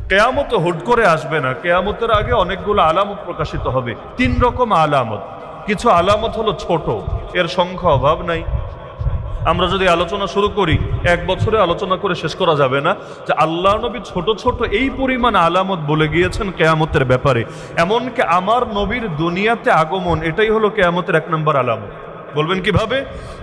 কেয়ামত হুট করে আসবে না, কেয়ামতের আগে অনেকগুলো আলামত প্রকাশিত হবে। 3 রকম আলামত। কিছু আলামত হলো ছোট, এর সংখ্যা অভাব নাই। আমরা যদি আলোচনা শুরু করি 1 বছরে আলোচনা করে শেষ করা যাবে না যে আল্লাহ নবী ছোট ছোট এই পরিমাণ আলামত বলে গিয়েছেন কেয়ামতের ব্যাপারে। এমনকি আমার নবীর দুনিয়াতে আগমন এটাই হলো কেয়ামতের 1 নম্বর আলামত। বলবেন কিভাবে?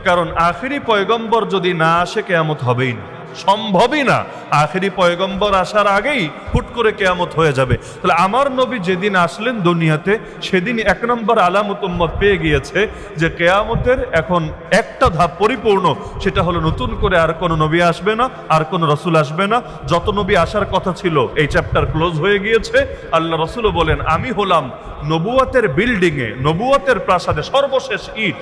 কারণ আখেরি পয়গম্বর যদি না আসে কেয়ামত হবেই না, সম্ভবই না। আখেরি পয়গম্বর আসার আগেই হুট করে কেয়ামত হয়ে যাবে। তাহলে আমার নবী যেদিন আসলেন দুনিয়াতে সেদিন 1 নম্বর আলামত উম্মত পেয়ে গিয়েছে যে কেয়ামতের এখন একটা ধাপ পরিপূর্ণ, সেটা হলো নতুন করে আর কোনো নবী আসবে না, আর কোনো রসুল আসবে না। যত নবী আসার কথা ছিল এই চ্যাপ্টার ক্লোজ হয়ে গিয়েছে। আল্লাহ রসুলও বলেন আমি হলাম নবুয়তের বিল্ডিংয়ে, নবুয়তের প্রাসাদে সর্বশেষ ইট,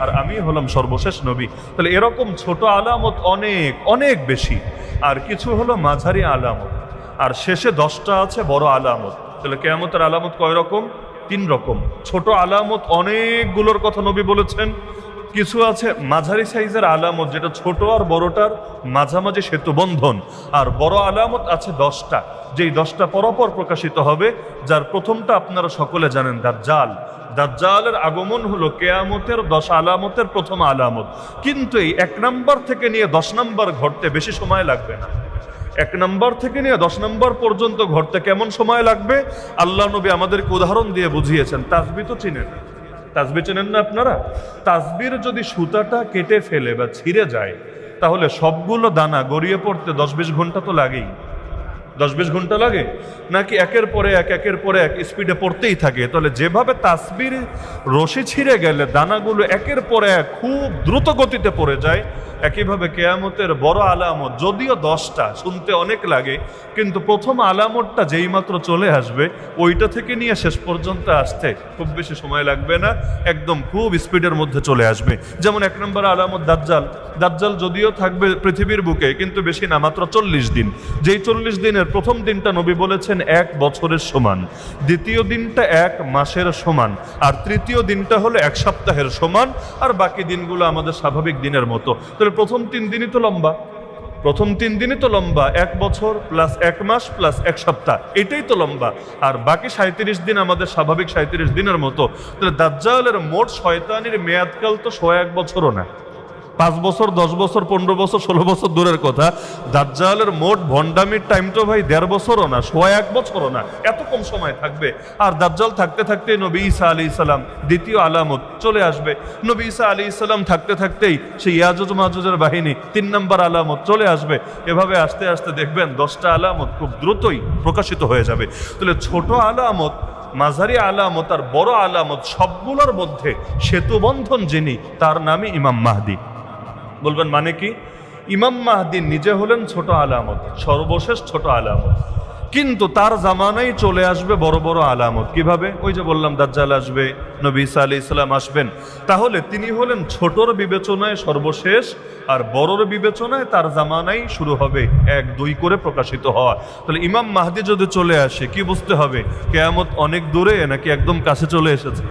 আর আমি হলাম সর্বশেষ নবী। তাহলে এরকম ছোট আলামত অনেক অনেক বেশি, আর কিছু হলো মাঝারি আলামত, আর শেষে 10টা আছে বড় আলামত। তাহলে কিয়ামতের আলামত কয় রকম? 3 রকম। ছোট আলামত অনেকগুলোর কথা নবী বলেছেন। কিছু আছে মাঝারি সাইজের আলামত, যেটা ছোট আর বড়টার মাঝামাঝি সেতু বন্ধন। আর বড় আলামত আছে 10টা, যেই 10টা পরপর প্রকাশিত হবে। যার প্রথমটা আপনারা সকলে জানেন, দাজ্জাল। দাজ্জালের আগমন হলো কেয়ামতের 10 আলামতের প্রথম আলামত। কিন্তু এই 1 নম্বর থেকে নিয়ে 10 নম্বর ঘটতে বেশি সময় লাগবে না। 1 নম্বর থেকে নিয়ে 10 নম্বর পর্যন্ত ঘটতে কেমন সময় লাগবে আল্লাহ নবী আমাদেরকে উদাহরণ দিয়ে বুঝিয়েছেন। তাসবিহ তো চিনেন? তাসবিহ চেনেন না আপনারা? তাসবির যদি সুতাটা কেটে ফেলে বা ছিঁড়ে যায় তাহলে সবগুলো দানা গড়িয়ে পড়তে 10-20 ঘন্টা তো লাগেই। 10-20 ঘন্টা লাগে নাকি একের পরে এক একের পরে এক স্পিডে পড়তেই থাকে? তাহলে যেভাবে তাসবির রশি ছিঁড়ে গেলে দানাগুলো একের পরে এক খুব দ্রুত গতিতে পড়ে যায়, একইভাবে কেয়ামতের বড় আলামত যদিও 10টা, শুনতে অনেক লাগে, কিন্তু প্রথম আলামতটা যেই মাত্র চলে আসবে ওইটা থেকে নিয়ে শেষ পর্যন্ত আসতে খুব বেশি সময় লাগবে না, একদম খুব স্পিডের মধ্যে চলে আসবে। যেমন 1 নম্বর আলামত দাজ্জাল। দাজ্জাল যদিও থাকবে পৃথিবীর বুকে, কিন্তু বেশি না, মাত্র 40 দিন। যেই 40 দিনের প্রথম দিনটা নবী বলেছেন 1 বছরের সমান, দ্বিতীয় দিনটা 1 মাসের সমান, আর তৃতীয় দিনটা হলো 1 সপ্তাহের সমান, আর বাকি দিনগুলো আমাদের স্বাভাবিক দিনের মতো। তাহলে প্রথম 3 দিনই তো লম্বা, প্রথম 3 দিনই তো লম্বা। 1 বছর প্লাস 1 মাস প্লাস 1 সপ্তাহ, এটাই তো লম্বা। আর বাকি 37 দিন আমাদের স্বাভাবিক 37 দিনের মতো। তাহলে দাজ্জালের মোট শয়তানির মেয়াদকাল তো 100 বছরও না। 5 বছর, 10 বছর, 15 বছর, 16 বছর দূরের কথা, দাজ্জালের মোট ভণ্ডামির টাইম তো ভাই 1.5 বছরও না, 100 বছরও না। এত কম সময় থাকবে। আর দাজ্জাল থাকতে থাকতে নবী ঈসা আলাইহিস সালাম দ্বিতীয় আলামত চলে আসবে। নবী ঈসা আলাইহিস সালাম থাকতে থাকতেই সেই ইয়াজুজ মাজুজের বাহিনী 3 নম্বর আলামত চলে আসবে। এভাবে আস্তে আস্তে দেখবেন 10টা আলামত খুব দ্রুতই প্রকাশিত হয়ে যাবে। তাহলে ছোট আলামত, মাঝারি আলামত আর বড় আলামত সবগুলোর মধ্যে সেতুবন্ধন যিনি, তার নামই ইমাম মাহদি। বলবেন মানে কি? ইমাম মাহদি নিজে হলেন ছোট আলামত, সর্বশেষ ছোট আলামত, কিন্তু তার জামানায় চলে আসবে বড় বড় আলামত। কিভাবে? ওই যে বললাম দাজ্জাল আসবে, নবী ঈসা আলাইহিস সালাম আসবেন। তাহলে তিনি হলেন ছোটর বিবেচনায় সর্বশেষ, আর বড়র বিবেচনায় তার জামানায় শুরু হবে 1-2 করে প্রকাশিত হওয়া। তাহলে ইমাম মাহদি যদি চলে আসে কি বুঝতে হবে? কিয়ামত অনেক দূরে নাকি একদম কাছে চলে এসেছে?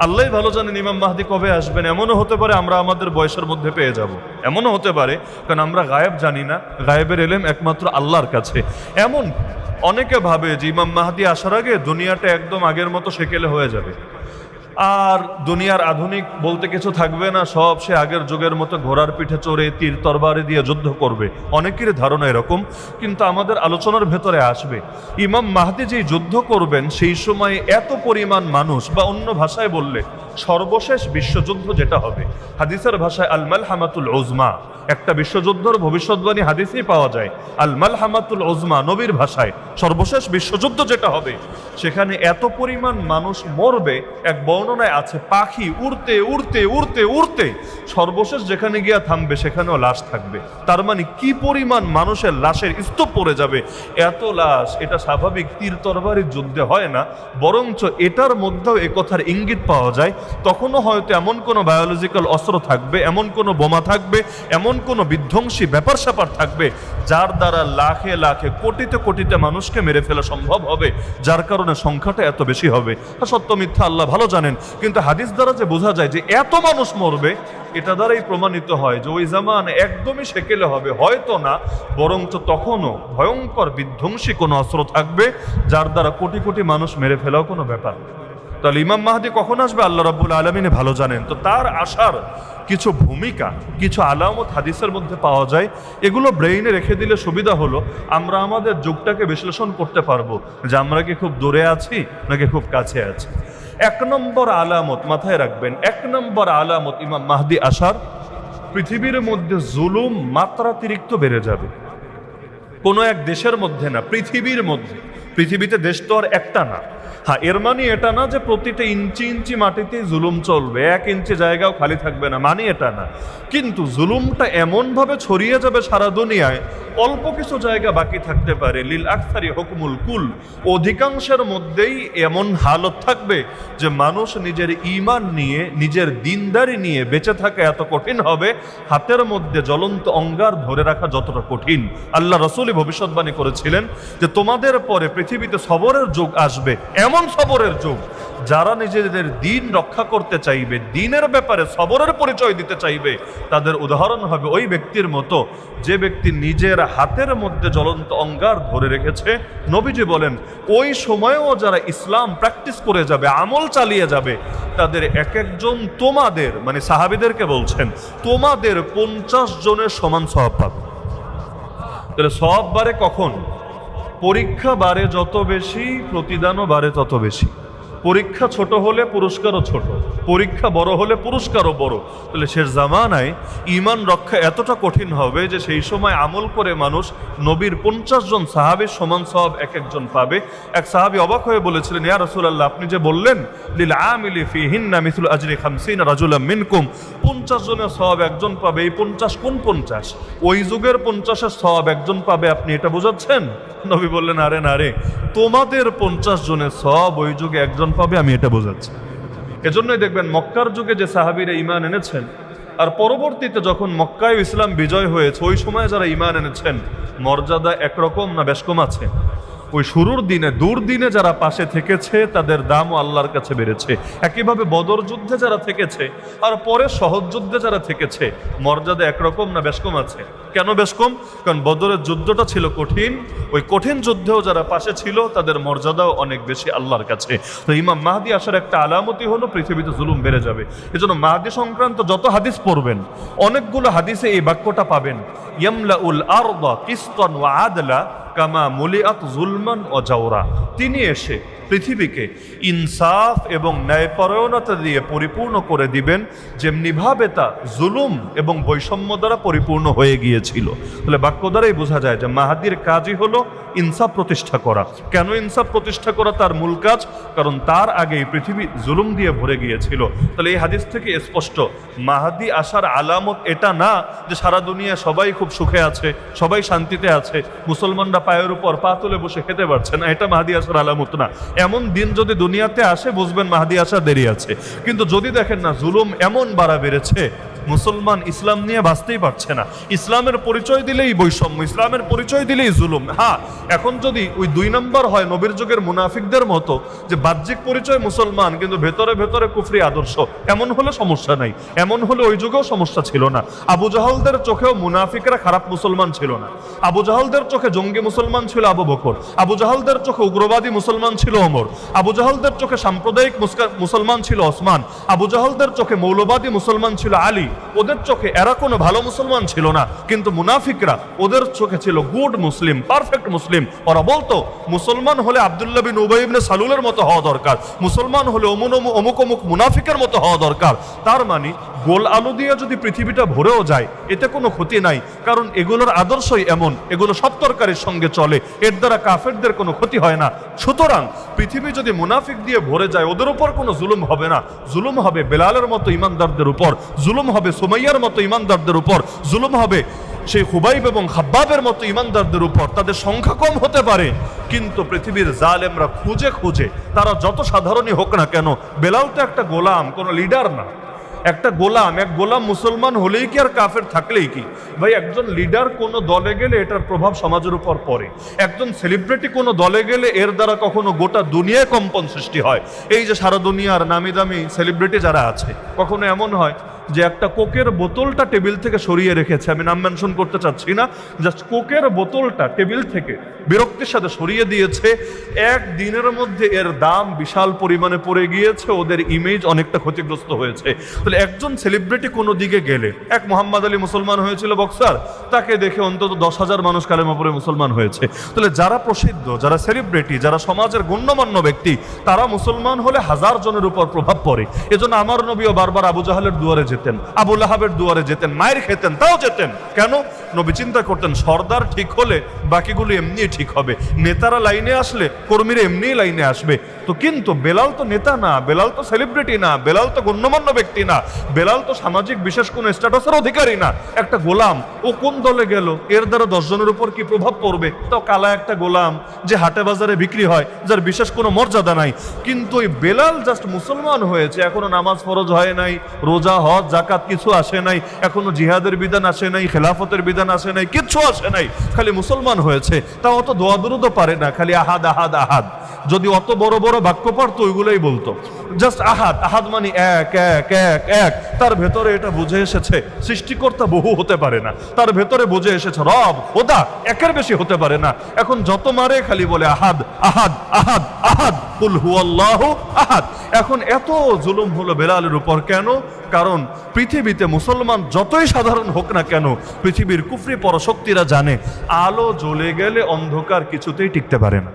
আল্লাহ ভালো জানেন ইমাম মাহদি কবে আসবেন। এমনও হতে পারে আমরা আমাদের বয়সের মধ্যে পেয়ে যাব, এমনও হতে পারে, কারণ আমরা গায়েব জানি না, গায়েবের এলেম একমাত্র আল্লাহর কাছে। এমন অনেকে ভাবে যে ইমাম মাহদি আসার আগে দুনিয়াটা একদম আগের মতো সেকেলে হয়ে যাবে, আর দুনিয়ার আধুনিক বলতে কিছু থাকবে না, সব সে আগের যুগের মতো ঘোড়ার পিঠে চড়ে তীর তরবারি দিয়ে যুদ্ধ করবে। অনেকেরই ধারণা এরকম, কিন্তু আমাদের আলোচনার ভেতরে আসবে ইমাম মাহদি যেই যুদ্ধ করবেন সেই সময় এত পরিমাণ মানুষ, বা অন্য ভাষায় বললে সর্বশেষ বিশ্বযুদ্ধ যেটা হবে, হাদিসের ভাষায় আল মালহামাতুল উজমা, একটা বিশ্বযুদ্ধের ভবিষ্যৎবাণী হাদিসেই পাওয়া যায়। আল মালহামাতুল উজমা নবীর ভাষায় সর্বশেষ বিশ্বযুদ্ধ যেটা হবে, সেখানে এত পরিমাণ মানুষ মরবে, এক বর্ণনায় আছে পাখি উড়তে উড়তে উড়তে উড়তে সর্বশেষ যেখানে গিয়া থামবে সেখানেও লাশ থাকবে। তার মানে কি পরিমাণ মানুষের লাশের স্তূপ পড়ে যাবে। এত লাশ, এটা স্বাভাবিক তীর তরবারির যুদ্ধে হয় না, বরঞ্চ এটার মধ্যেও এ কথার ইঙ্গিত পাওয়া যায় তখনও হয়তো এমন কোনো বায়োলজিক্যাল অস্ত্র থাকবে, এমন কোনো বোমা থাকবে, এমন কোনো বিধ্বংসী ব্যাপার স্যাপার থাকবে যার দ্বারা লাখে লাখে কোটিতে কোটিতে মানুষকে মেরে ফেলা সম্ভব হবে, যার কারণে সংখ্যাটা এত বেশি হবে। সত্য মিথ্যা আল্লাহ ভালো জানেন, কিন্তু হাদিস দ্বারা যে বোঝা যায় যে এত মানুষ মরবে, এটা দ্বারাই প্রমাণিত হয় যে ওই জামান একদমই সেকেলে হবে, হয়তো না বরঞ্চ তখনও ভয়ঙ্কর বিধ্বংসী কোনো অস্ত্র থাকবে যার দ্বারা কোটি কোটি মানুষ মেরে ফেলাও কোনো ব্যাপার। তাহলে ইমাম মাহদী কখন আসবে আল্লাহ রাব্বুল আলামিন ভালো জানেন। তো তার আসার কিছু ভূমিকা, কিছু আলামত হাদিসের মধ্যে পাওয়া যায়। এগুলো ব্রেইনে রেখে দিলে সুবিধা হলো আমরা আমাদের যুগটাকে বিশ্লেষণ করতে পারবো যে আমরা কি খুব দূরে আছি নাকি খুব কাছে আছি। 1 নম্বর আলামত মাথায় রাখবেন, 1 নম্বর আলামত ইমাম মাহদী আসার, পৃথিবীর মধ্যে জুলুম মাত্রাতিরিক্ত বেড়ে যাবে। কোনো এক দেশের মধ্যে না, পৃথিবীর মধ্যে। পৃথিবীতে দেশ তো আর একটা না। হ্যাঁ, এর মানে এটা না যে প্রতিটা ইঞ্চি ইঞ্চি মাটিতে জুলুম চলবে, 1 ইঞ্চি জায়গাও খালি থাকবে না, মানে এটা না। কিন্তু জুলুমটা এমনভাবে ছড়িয়ে যাবে সারা দুনিয়ায়, অল্প কিছু জায়গা বাকি থাকতে পারে। লিল আকসারি হুকমুল কুল, অধিকাংশের মধ্যেই এমন হালত থাকবে যে মানুষ নিজের ঈমান নিয়ে, নিজের দ্বীনদারি নিয়ে বেঁচে থাকা এত কঠিন হবে, হাতের মধ্যে জ্বলন্ত অঙ্গার ধরে রাখা যতটা কঠিন। আল্লাহ রাসূলই ভবিষ্যৎবাণী করেছিলেন যে তোমাদের পরে পৃথিবীতে সবরের যুগ আসবে, এমন সবরের যুগ যারা নিজেদের দ্বীন রক্ষা করতে চাইবে, দ্বীনের ব্যাপারে সবরের পরিচয় দিতে চাইবে, তাদের উদাহরণ হবে ওই ব্যক্তির মতো যে ব্যক্তি নিজের হাতের মধ্যে জ্বলন্ত অঙ্গার ধরে রেখেছে। নবীজি বলেন ওই সময়েও যারা ইসলাম প্র্যাকটিস করে যাবে, আমল চালিয়ে যাবে, তাদের এক একজন তোমাদের, মানে সাহাবীদেরকে বলছেন, তোমাদের 50 জনের সমান সওয়াব পাবে। তাহলে সওয়াব বাড়ে কখন? পরীক্ষা বাড়ে যত বেশি, প্রতিদানও বাড়ে তত বেশি। পরীক্ষা ছোট হলে পুরস্কারও ছোট, পরীক্ষা বড় হলে পুরস্কারও বড়। তাহলে শেষ জামানায় ঈমান রক্ষা এতটা কঠিন হবে যে সেই সময় আমল করে মানুষ নবীর 50 জন সাহাবীর সমান সওয়াব এক একজন পাবে। এক সাহাবী অবাক হয়ে বলেছিলেন, ইয়া রাসূলুল্লাহ, আপনি যে বললেন লিল আমিলি ফিহিন্না মিসলু আজরি 50 রাজুলাম মিনকুম, 50 জনের সওয়াব একজন পাবে, এই 50 কোন 50? ওই যুগের 50-এর সওয়াব একজন পাবে, আপনি এটা বোঝাচ্ছেন? নবী বললেন, আরে না রে, তোমাদের 50 জনের সওয়াব ওই যুগে একজন পাবে, আমি এটা বোঝাচ্ছি। এজন্যই দেখবেন মক্কার যুগে যে সাহাবীরা ঈমান এনেছেন, আর পরবর্তীতে যখন মক্কায় ইসলাম বিজয় হয়েছে, ওই সময় যারা ঈমান এনেছেন, মর্যাদা একরকম না বেশ কম আছে? ওই শুরুর দিনে, দুর্দিনে যারা পাশে থেকেছে তাদের দামও আল্লাহর কাছে বেড়েছে। একইভাবে বদর যুদ্ধে যারা থেকেছে আর পরে সহজ যুদ্ধে যারা থেকেছে, মর্যাদা একরকম না বেশ কম আছে? কেন বেশ কম? কারণ বদরের যুদ্ধটা ছিল কঠিন, ওই কঠিন যুদ্ধেও যারা পাশে ছিল তাদের মর্যাদাও অনেক বেশি আল্লাহর কাছে। তো ইমাম মাহদী আসার একটা আলামতই হলো পৃথিবীতে জুলুম বেড়ে যাবে। এজন্য মাহদী সংক্রান্ত যত হাদিস পড়বেন, অনেকগুলো হাদিসে এই বাক্যটা পাবেন, ইয়ামলাউল আরদা কিসতান ওয়া আদলা কামা মুলিআত যুলমান ওয়া জাওরা। তিনি এসে পৃথিবীকে ইনসাফ এবং ন্যায়পরায়ণতা দিয়ে পরিপূর্ণ করে দিবেন, যেমনিভাবে তা জুলুম এবং বৈষম্য দ্বারা পরিপূর্ণ হয়ে গিয়েছিল। তাহলে বাক্য দ্বারাই বোঝা যায় যে মাহাদির কাজই হলো ইনসাফ প্রতিষ্ঠা করা। কেন ইনসাফ প্রতিষ্ঠা করা তার মূল কাজ? কারণ তার আগেই পৃথিবী জুলুম দিয়ে ভরে গিয়েছিল। তাহলে এই হাদিস থেকে স্পষ্ট, মাহাদি আসার আলামত এটা না যে সারা দুনিয়া সবাই খুব সুখে আছে, সবাই শান্তিতে আছে, মুসলমানরা পায়ের উপর পা তুলে বসে খেতে পারছে না, এটা মাহাদি আসার আলামত না। এমন দিন যদি দুনিয়াতে আসে, বুঝবেন মাহাদি আসার দেরি আছে। কিন্তু যদি দেখেন না জুলুম এমন বাড়া বেড়েছে, মুসলমান ইসলাম নিয়ে বাঁচতেই পারছে না, ইসলামের পরিচয় দিলেই বৈষম্য, ইসলামের পরিচয় দিলেই জুলুম। হ্যাঁ, এখন যদি ওই 2 নম্বর হয় নবীর যুগের মুনাফিকদের মতো, যে বাহ্যিক পরিচয় মুসলমান কিন্তু ভেতরে ভেতরে কুফরি আদর্শ, এমন হলে সমস্যা নাই। এমন হলে ওই যুগেও সমস্যা ছিল না। আবু জাহলদের চোখেও মুনাফিকরা খারাপ মুসলমান ছিল না। আবু জাহলদের চোখে জঙ্গি মুসলমান ছিল আবু বকর, আবু জাহলদের চোখে উগ্রবাদী মুসলমান ছিল ওমর, আবু জাহলদের চোখে সাম্প্রদায়িক মুসলমান ছিল ওসমান, আবু জাহলদের চোখে মৌলবাদী মুসলমান ছিল আলী। ওদের চোখে এরা কোনো ভালো মুসলমান ছিল না, কিন্তু মুনাফিকরা ওদের চোখে ছিল গুড মুসলিম, পারফেক্ট মুসলিম। ওরা বলতো মুসলমান হলে আব্দুল্লাহ বিন উবাই ইবনে সালুলের মতো হওয়া দরকার, মুসলমান হলে অমুক অমুক মুনাফিকের মতো হওয়া দরকার। তার মানে গোল আলু দিয়ে যদি পৃথিবীটা ভরেও যায় এতে কোনো ক্ষতি নাই, কারণ এগুলোর আদর্শই এমন, এগুলো সব তরকারির সঙ্গে চলে, এর দ্বারা কাফেরদের কোনো ক্ষতি হয় না। সুতরাং পৃথিবী যদি মুনাফিক দিয়ে ভরে যায়, ওদের উপর কোনো জুলুম হবে না। জুলুম হবে বেলালের মতো ইমানদারদের উপর, জুলুম হবে সুমাইয়ার মতো ইমানদারদের উপর, জুলুম হবে সেই খুবাইব এবং খাব্বাবের মতো ইমানদারদের উপর তাদের সংখ্যা কম হতে পারে, কিন্তু পৃথিবীর জালেমরা খুঁজে খুঁজে তারা যত সাধারণই হোক না কেন, বেলাল তো একটা গোলাম, কোনো লিডার না, একটা গোলাম, এক গোলাম মুসলমান হলেই কি আর কাফের থাকলেই কি? ভাই, একজন লিডার কোনো দলে গেলে এটার প্রভাব সমাজের উপর পড়ে। একজন সেলিব্রিটি কোনো দলে গেলে এর দ্বারা কখনো গোটা দুনিয়ায় কম্পন সৃষ্টি হয়। এই যে সারা দুনিয়ার নামি দামি সেলিব্রিটি যারা আছে, কখনো এমন হয় যে একটা কোকের বোতলটা টেবিল থেকে সরিয়ে রেখেছে, আমি নাম মেনশন করতে চাচ্ছি না, জাস্ট কোকের বোতলটা টেবিল থেকে বিরক্তির সাথে সরিয়ে দিয়েছে, এক দিনের মধ্যে এর দাম বিশাল পরিমাণে পড়ে গিয়েছে, ওদের ইমেজ অনেকটা ক্ষতিগ্রস্ত হয়েছে। তাহলে একজন সেলিব্রিটি কোনো দিকে গেলে, এক মোহাম্মদ আলী মুসলমান হয়েছিল বক্সার, তাকে দেখে অন্তত 10,000 মানুষ কালেমা পড়ে মুসলমান হয়েছে। তাহলে যারা প্রসিদ্ধ, যারা সেলিব্রিটি, যারা সমাজের গণ্যমান্য ব্যক্তি, তারা মুসলমান হলে 1000 জনের উপর প্রভাব পড়ে। এজন্য আমার নবীও বারবার আবু জাহালের দুয়ারে যেতেন, আবু লাহাবের দুয়ারে যেতেন, মায়ের খেতেন, তাও যেতেন। কেন? নবী চিন্তা করতেন সর্দার ঠিক হলে বাকিগুলো এমনি ঠিক হবে, নেতারা লাইনে আসলে কর্মীরা এমনি লাইনে আসবে। তো কিন্তু বেলাল তো নেতা না, বেলাল তো সেলিব্রিটি না, বেলাল তো গণ্যমান্য ব্যক্তি না, বেলাল তো সামাজিক বিশেষ কোনো স্ট্যাটাসের অধিকারী না, একটা গোলাম। ও কোন দলে গেল, এর দ্বারা 10 জনের উপর কি প্রভাব পড়বে? তো কালা একটা গোলাম যে হাটে বাজারে বিক্রি হয়, যার বিশেষ কোনো মর্যাদা নাই। কিন্তু ওই বেলাল জাস্ট মুসলমান হয়েছে, এখনো নামাজ ফরজ হয় নাই, রোজা হজ জাকাত কিছু আসে নাই, এখনো জিহাদের বিধান আসে নাই, খেলাফতের বিধান আসে নাই, কিচ্ছু আসে নাই, খালি মুসলমান হয়েছে। তা অত দোয়া দুরুদও পারে না, খালি আহাদ আহাদ আহাদ। যদি অত বড় বড় বাক্য পারতো ওইগুলোই বলতো, জাস্ট আহাদ আহাদ মানে এক এক এক এক। তার ভেতরে এটা বুঝে এসেছে সৃষ্টিকর্তা বহু হতে পারে না, তার ভেতরে বুঝে এসেছে রব খোদা একের বেশি হতে পারে না। এখন যত মারে খালি বলে আহাদ আহাদ আহাদ আহাদ, কুল হুয়াল্লাহু আহাদ। এখন এত জুলুম হলো বেলালের উপর কেন? কারণ পৃথিবীতে মুসলমান যতই সাধারণ হোক না কেন, পৃথিবীর কুফরি পরশক্তিরা জানে আলো জ্বলে গেলে অন্ধকার কিছুতেই টিকতে পারে না।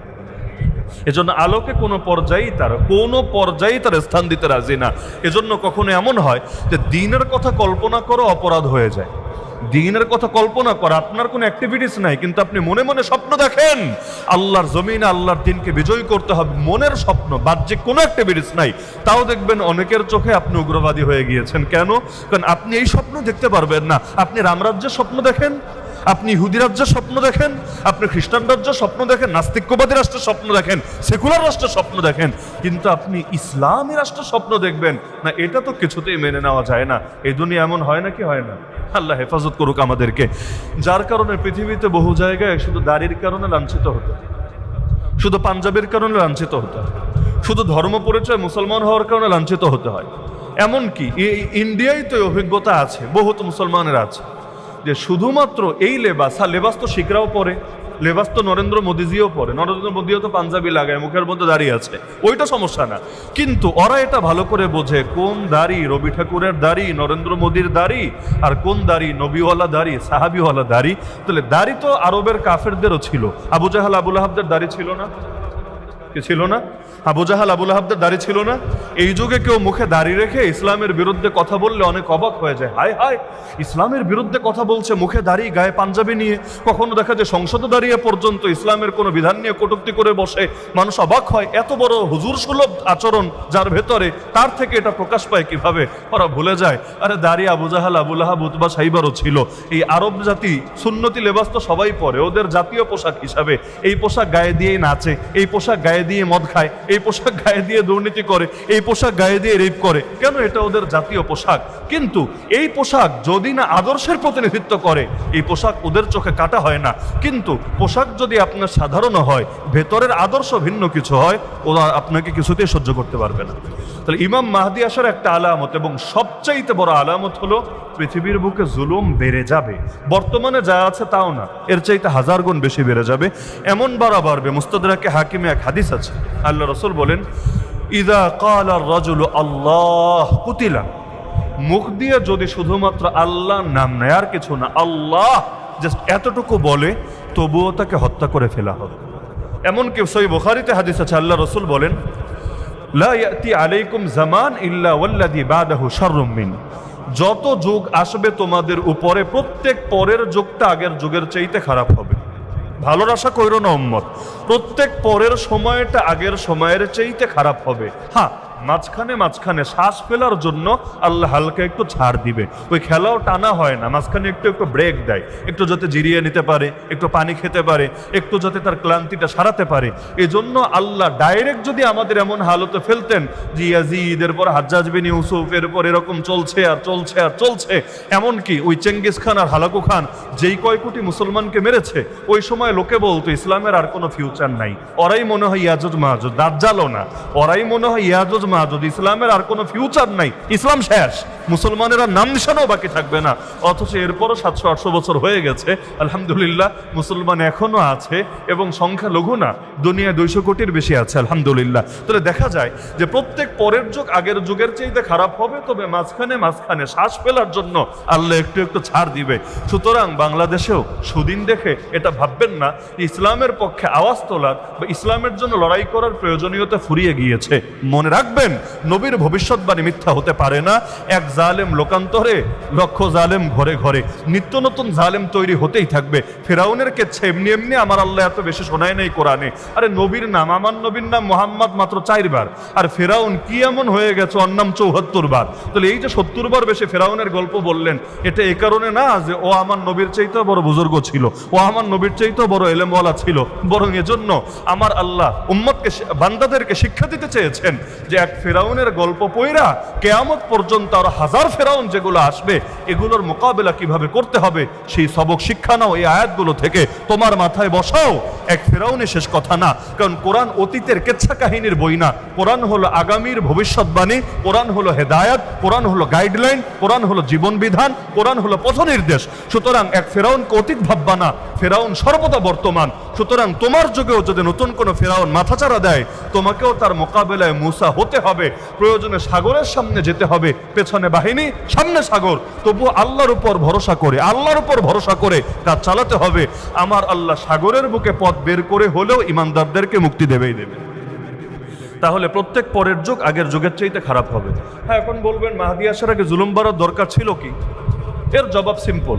এজন্য আলোকে কোনো পর্যায়েই তার স্থান দিতে রাজি না। এজন্য কখনো এমন হয় যে দিনের কথা কল্পনা করো অপরাধ হয়ে যায়। দিনের কথা কল্পনা করা, আপনার কোনো অ্যাক্টিভিটিস নাই, কিন্তু আপনি মনে মনে স্বপ্ন দেখেন আল্লাহর জমিনে আল্লাহর দিনকে বিজয়ী করতে হবে, মনের স্বপ্ন, বাহ্যিক কোনো অ্যাক্টিভিটিস নাই, তাও দেখবেন অনেকের চোখে আপনি উগ্রবাদী হয়ে গিয়েছেন। কেন? কারণ আপনি এই স্বপ্ন দেখতে পারবেন না। আপনি রামরাজ্যের স্বপ্ন দেখেন, আপনি ইহুদি রাজ্যের স্বপ্ন দেখেন, আপনি খ্রিস্টান রাজ্যের স্বপ্ন দেখেন, নাস্তিক্যবাদী রাষ্ট্রের স্বপ্ন দেখেন, সেকুলার রাষ্ট্রের স্বপ্ন দেখেন, কিন্তু আপনি ইসলামী রাষ্ট্রের স্বপ্ন দেখবেন না, এটা তো কিছুতেই মেনে নেওয়া যায় না। এই দুনিয়া এমন হয় নাকি হয় না? আল্লাহ হেফাজত করুক আমাদেরকে। যার কারণে পৃথিবীতে বহু জায়গায় শুধু দাড়ির কারণে লাঞ্ছিত হতো, শুধু পাঞ্জাবের কারণে লাঞ্ছিত হতো, শুধু ধর্ম পরিচয় মুসলমান হওয়ার কারণে লাঞ্ছিত হতে হয়। এমনকি ইন্ডিয়ায় তো অভিজ্ঞতা আছে, বহুত মুসলমানের আছে যে শুধুমাত্র এই লেবাস তো শিখরাও পরে, লেবাস তো নরেন্দ্র মোদীজিও পরে, নরেন্দ্র মোদীও তো পাঞ্জাবি লাগায়, মুখের মধ্যে দাড়ি আছে, ওইটা সমস্যা না। কিন্তু ওরা এটা ভালো করে বোঝে কোন দাড়ি রবি ঠাকুরের দাড়ি, নরেন্দ্র মোদীর দাড়ি, আর কোন দাড়ি নবীওয়ালা দাড়ি, সাহাবিওয়ালা দাড়ি। তাহলে দাড়ি তো আরবের কাফেরদেরও ছিল। আবু জাহাল আবুল আহাবদের দাড়ি ছিল না? ছিল না? আবু জাহাল আবুল আহাবদের দাড়ি ছিল না? এই যুগে কেউ মুখে দাড়ি রেখে ইসলামের বিরুদ্ধে কথা বললে অনেক অবাক হয়ে যায়, হায় হায় ইসলামের বিরুদ্ধে কথা বলছে মুখে দাড়ি, গায়ে পাঞ্জাবি নিয়ে। কখনো দেখা যায় সংসদে দাঁড়িয়ে পর্যন্ত ইসলামের কোনো বিধান নিয়ে কটূক্তি করে বসে, মানুষ অবাক হয় এত বড় হুজুর সুলভ আচরণ যার ভেতরে, তার থেকে এটা প্রকাশ পায় কিভাবে? ওরা ভুলে যায় আরে দাড়ি আবু জাহাল আবুল আহাব উতবা সাইবারও ছিল। এই আরব জাতি সুন্নতি লেবাস তো সবাই পরে, ওদের জাতীয় পোশাক হিসাবে। এই পোশাক গায়ে দিয়েই নাচে, এই পোশাক গায়ে দিয়ে মদ খায়, এই পোশাক গায়ে দিয়ে দুর্নীতি করে, এই পোশাক গায়ে দিয়ে রেপ করে। কেন? এটা ওদের জাতীয় পোশাক। কিন্তু এই পোশাক যদি না আদর্শের প্রতিনিধিত্ব করে, এই পোশাক ওদের চোখে কাটা হয় না। কিন্তু পোশাক যদি আপনার সাধারণ হয়, ভেতরের আদর্শ ভিন্ন কিছু হয়, ওরা আপনাকে কিছুতেই সহ্য করতে পারবে না। তাহলে ইমাম মাহদি আসার একটা আলামত, এবং সবচাইতে বড় আলামত হলো পৃথিবীর বুকে জুলুম বেড়ে যাবে। বর্তমানে যা আছে তাও না, এর চাইতে 1000 গুণ বেশি বেড়ে যাবে। এমন বাড়বে, মুস্তাদরাকে হাকিমে এক হাদিস আছে, আল্লাহ রাসূল বলেন ইযা ক্বালা আর-রাজুলু আল্লাহ কুতিলা, মুখ দিয়ে যদি শুধুমাত্র আল্লাহর নাম নেয়, আর কিছু না, আল্লাহ জাস্ট এতটুকু বলে, তবুও তাকে হত্যা করে ফেলা হবে। এমনকি সহিহ বুখারীতে হাদিস আছে, আল্লাহ রাসূল বলেন লা ইয়াতি আলাইকুম জামান ইল্লা ওয়াল্লাযী বাদাহু শাররুম মিন, যত যুগ আসবে তোমাদের উপরে, প্রত্যেক পরের যুগটা আগের যুগের চাইতে খারাপ হবে। ভালোর আশা কইরো না উম্মত, প্রত্যেক পরের সময়টা আগের সময়ের চাইতে খারাপ হবে। হ্যাঁ, মাঝখানে মাঝখানে শ্বাস ফেলার জন্য আল্লাহ হালকা একটু ছাড় দিবে। ওই খেলাও টানা হয় না, মাঝখানে একটু একটু ব্রেক দেয়, একটু যাতে জিরিয়ে নিতে পারে, একটু পানি খেতে পারে, একটু যাতে তার ক্লান্তিটা সারাতে পারে। এজন্য আল্লাহ ডাইরেক্ট যদি আমাদের এমন হালতে ফেলতেন যে ইয়াজিদ, এরপর হাজ্জাজ বিন ইউসুফ, এরপর এরকম চলছে আর চলছে আর চলছে, এমনকি ওই চেঙ্গিস খান আর হালাকু খান যেই কয় কোটি মুসলমানকে মেরেছে, ওই সময় লোকে বলতো ইসলামের আর কোনো ফিউচার নাই, ওরাই মনে হয় ইয়াজুজ মাহাজুজ, দাজ্জালও না, ওরাই মনে হয় ইয়াজুজ মাহাজুজ, ইসলামের আর কোনো ফিউচার নাই, ইসলাম শেষ, মুসলমানের আর নাম নিশানাও বাকি থাকবে না। অথচ এরপরও 700-800 বছর হয়ে গেছে, আলহামদুলিল্লাহ মুসলমান এখনো আছে এবং সংখ্যা লঘু না, দুনিয়ায় 200 কোটির বেশি আছে আলহামদুলিল্লাহ। তাহলে দেখা যায় যে প্রত্যেক পরের যুগ আগের যুগের চাইতে খারাপ হবে, তবে মাঝখানে মাঝখানে শ্বাস ফেলার জন্য আল্লাহ একটু একটু ছাড় দিবে। সুতরাং বাংলাদেশেও সুদিন দেখে এটা ভাববেন না ইসলামের পক্ষে আওয়াজ তোলার বা ইসলামের জন্য লড়াই করার প্রয়োজনীয়তা ফুরিয়ে গিয়েছে। মনে রাখবেন নবীর ভবিষ্যৎবাণী মিথ্যা হতে পারে না। এক জালেম লোকান্তরে, লক্ষ জালেম ঘরে ঘরে, নিত্য নতুন জালেম তৈরি হতেই থাকবে। ফেরাউনের কেচ্ছে এমনি এমনি আমার আল্লাহ এত বেশি শোনায় নাই কোরআনে। আরে নবীর নাম, আমার নবীর নাম মোহাম্মদ মাত্র 4 বার, আর ফেরাউন কি এমন হয়ে গেছে ওর নাম 74 বার। তাহলে এই যে 70 বার বেশি ফেরাউনের গল্প বললেন, এটা এই কারণে না যে ও আমার নবীর চাইতেও বড় বুজুর্গ ছিল, ও আমার নবীর চাইতেও বড় এলেমওয়ালা ছিল, বরং এজন্য আমার আল্লাহ উম্মতকে, বান্দাদেরকে শিক্ষা দিতে চেয়েছেন যে এক ফেরাউনের গল্প পইরা কিয়ামত পর্যন্ত আরো হাজার ফেরাউন যেগুলো আসবে এগুলোর মোকাবেলা কিভাবে করতে হবে সেই সবক শিক্ষা নাও এই আয়াতগুলো থেকে, তোমার মাথায় বসাও। এক ফেরাউনে শেষ কথা না, কারণ কোরআন অতীতের কেচ্ছা কাহিনীর বই না, কোরআন হলো আগামীর ভবিষ্যৎবাণী, কোরআন হলো হেদায়েত, কোরআন হলো গাইডলাইন, কোরআন হলো জীবন বিধান, কোরআন হলো পথ নির্দেশ। সুতরাং এক ফেরাউনকে অতীত ভাববা না, ফেরাউন সর্বদা বর্তমান। সুতরাং তোমার যুগেও যদি নতুন কোনো ফেরাউন মাথাচাড়া দেয়, তোমাকেও তার মোকাবেলায় মুসা হতে হবে। প্রয়োজনে সাগরের সামনে যেতে হবে, পেছনে বাহিনী, সামনে সাগর, তবু আল্লাহর উপর ভরসা করে, আল্লাহর উপর ভরসা করে কাজ চালাতে হবে। আমার আল্লাহ সাগরের বুকে পথ বের করে হলেও ইমানদারদেরকে মুক্তি দেবেই দেবে। তাহলে প্রত্যেক পরের যুগ আগের যুগের চাইতে খারাপ হবে। হ্যাঁ, এখন বলবেন মাহদী আসার আগে জুলুম বাড়ার দরকার ছিল কি? এর জবাব সিম্পল,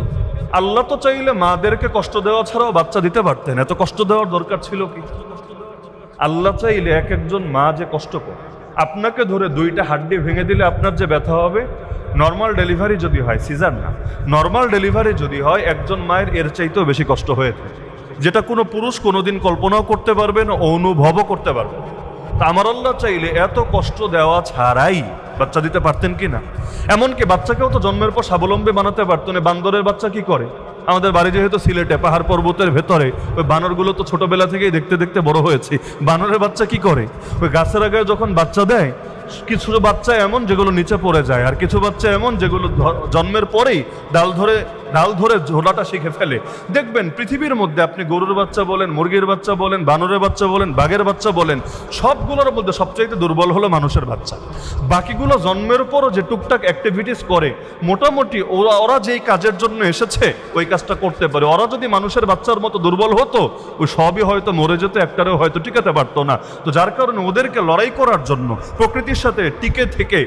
আল্লাহ তো চাইলে মাদেরকে কষ্ট দেওয়া ছাড়াও বাচ্চা দিতে পারতেন, এত কষ্ট দেওয়ার দরকার ছিল কি? আল্লাহ চাইলে এক একজন মা যে কষ্ট করে, আপনাকে ধরে 2টা হাড্ডি ভেঙে দিলে আপনার যে ব্যথা হবে, নর্মাল ডেলিভারি যদি হয়, সিজার না, নর্মাল ডেলিভারি যদি হয়, একজন মায়ের এর চাইতেও বেশি কষ্ট হয়ে থাকে, যেটা কোনো পুরুষ কোনোদিন কল্পনাও করতে পারবে না, অনুভবও করতে পারবে না। তা আমার আল্লাহ চাইলে এত কষ্ট দেওয়া ছাড়াই বাচ্চা দিতে পারতেন কি না? এমনকি বাচ্চাকেও তো জন্মের পর স্বাবলম্বী বানাতে পারতেন। বান্দরের বাচ্চা কি করে? আমাদের বাড়ি যেহেতু সিলেটে, পাহাড় পর্বতের ভেতরে, ওই বানরগুলো তো ছোটবেলা থেকেই দেখতে দেখতে বড় হয়েছে। বানরের বাচ্চা কি করে? ওই গাছের আগে যখন বাচ্চা দেয়, কিছু বাচ্চা এমন যেগুলো নিচে পড়ে যায়, আর কিছু বাচ্চা এমন যেগুলো জন্মের পরেই ডাল ধরে ঝোলাটা শিখে ফেলে। দেখবেন পৃথিবীর মধ্যে আপনি গরুর বাচ্চা বলেন, মুরগির বাচ্চা বলেন, বানরের বাচ্চা বলেন, বাঘের বাচ্চা বলেন, সবগুলোর মধ্যে সবচাইতে দুর্বল হলো মানুষের বাচ্চা। বাকিগুলো জন্মের পরও যে টুকটাক অ্যাক্টিভিটিস করে, মোটামুটি ওরা যেই কাজের জন্য এসেছে ওই কাজটা করতে পারে। ওরা যদি মানুষের বাচ্চার মতো দুর্বল হতো, ওই সবই হয়তো মরে যেত, একটারেও হয়তো টিকাতে পারতো না। তো যার কারণে ওদেরকে লড়াই করার জন্য, প্রকৃতির সাথে টিকে থেকে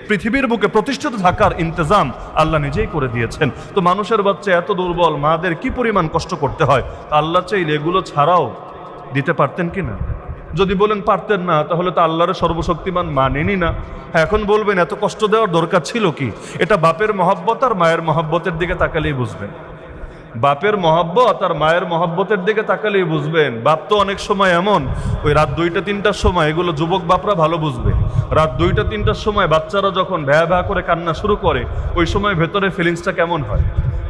পৃথিবীর বুকে প্রতিষ্ঠিত থাকার ইন্তজাম আল্লাহ নিজেই করে দিয়েছেন। তো মানুষের বাচ্চা এত দুর্বল, মাদের কি পরিমাণ কষ্ট করতে হয়, আল্লাহ চাইলে এগুলো ছাড়াও দিতে পারতেন কি না? যদি বলেন পারতেন না, তাহলে তো আল্লাহর সর্বশক্তিমান মানেনি না। এখন বলবেন এত কষ্ট দেওয়ার দরকার ছিল কি? এটা বাপের মহব্বত আর মায়ের মহব্বতের দিকে তাকালেই বুঝবেন। বাপের মহব্বত আর মায়ের মহব্বতের দিকে তাকালেই বুঝবেন। বাপ তো অনেক সময় এমন, ওই রাত 2টা-3টার সময়, এগুলো যুবক বাপরা ভালো বুঝবে, রাত 2টা-3টার সময় বাচ্চারা যখন ভ্যা ভ্যা করে কান্না শুরু করে, ওই সময় ভেতরে ফিলিংসটা কেমন হয়?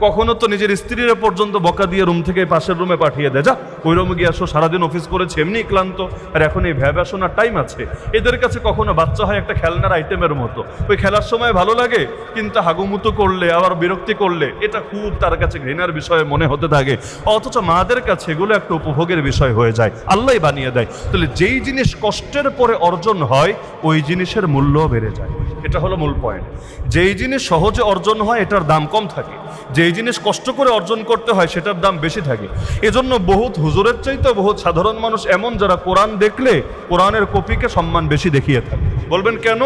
কখনো তো নিজের স্ত্রীরা পর্যন্ত বকা দিয়ে রুম থেকে পাশের রুমে পাঠিয়ে দেয়, যা ওই রুমে গিয়ে আসো, সারাদিন অফিস করেছে, এমনি ক্লান্ত, আর এখন এই ভ্যা ভ্যা শোনার টাইম আছে। এদের কাছে কখনো বাচ্চা হয় একটা খেলনার আইটেমের মতো, ওই খেলার সময় ভালো লাগে, কিন্তু হাগুমুতু করলে, আবার বিরক্তি করলে এটা খুব তার কাছে ঘৃণার বিষয় মনে হতে থাকে। অথচ মাদের কাছে এগুলো একটা উপভোগের বিষয় হয়ে যায়, আল্লাহই বানিয়ে দেয়। তাহলে যেই জিনিস কষ্টের পরে অর্জন হয়, ওই জিনিসের মূল্যও বেড়ে যায়। এটা হলো মূল পয়েন্ট। যেই জিনিস সহজে অর্জন হয় এটার দাম কম থাকে, যেই জিনিস কষ্ট করে অর্জন করতে হয় সেটার দাম বেশি থাকে। এজন্য বহুত হুজুরের চাইতে বহুত সাধারণ মানুষ এমন, যারা কোরআন দেখলে কোরআনের কপিকে সম্মান বেশি দেখিয়ে থাকে। বলবেন কেন?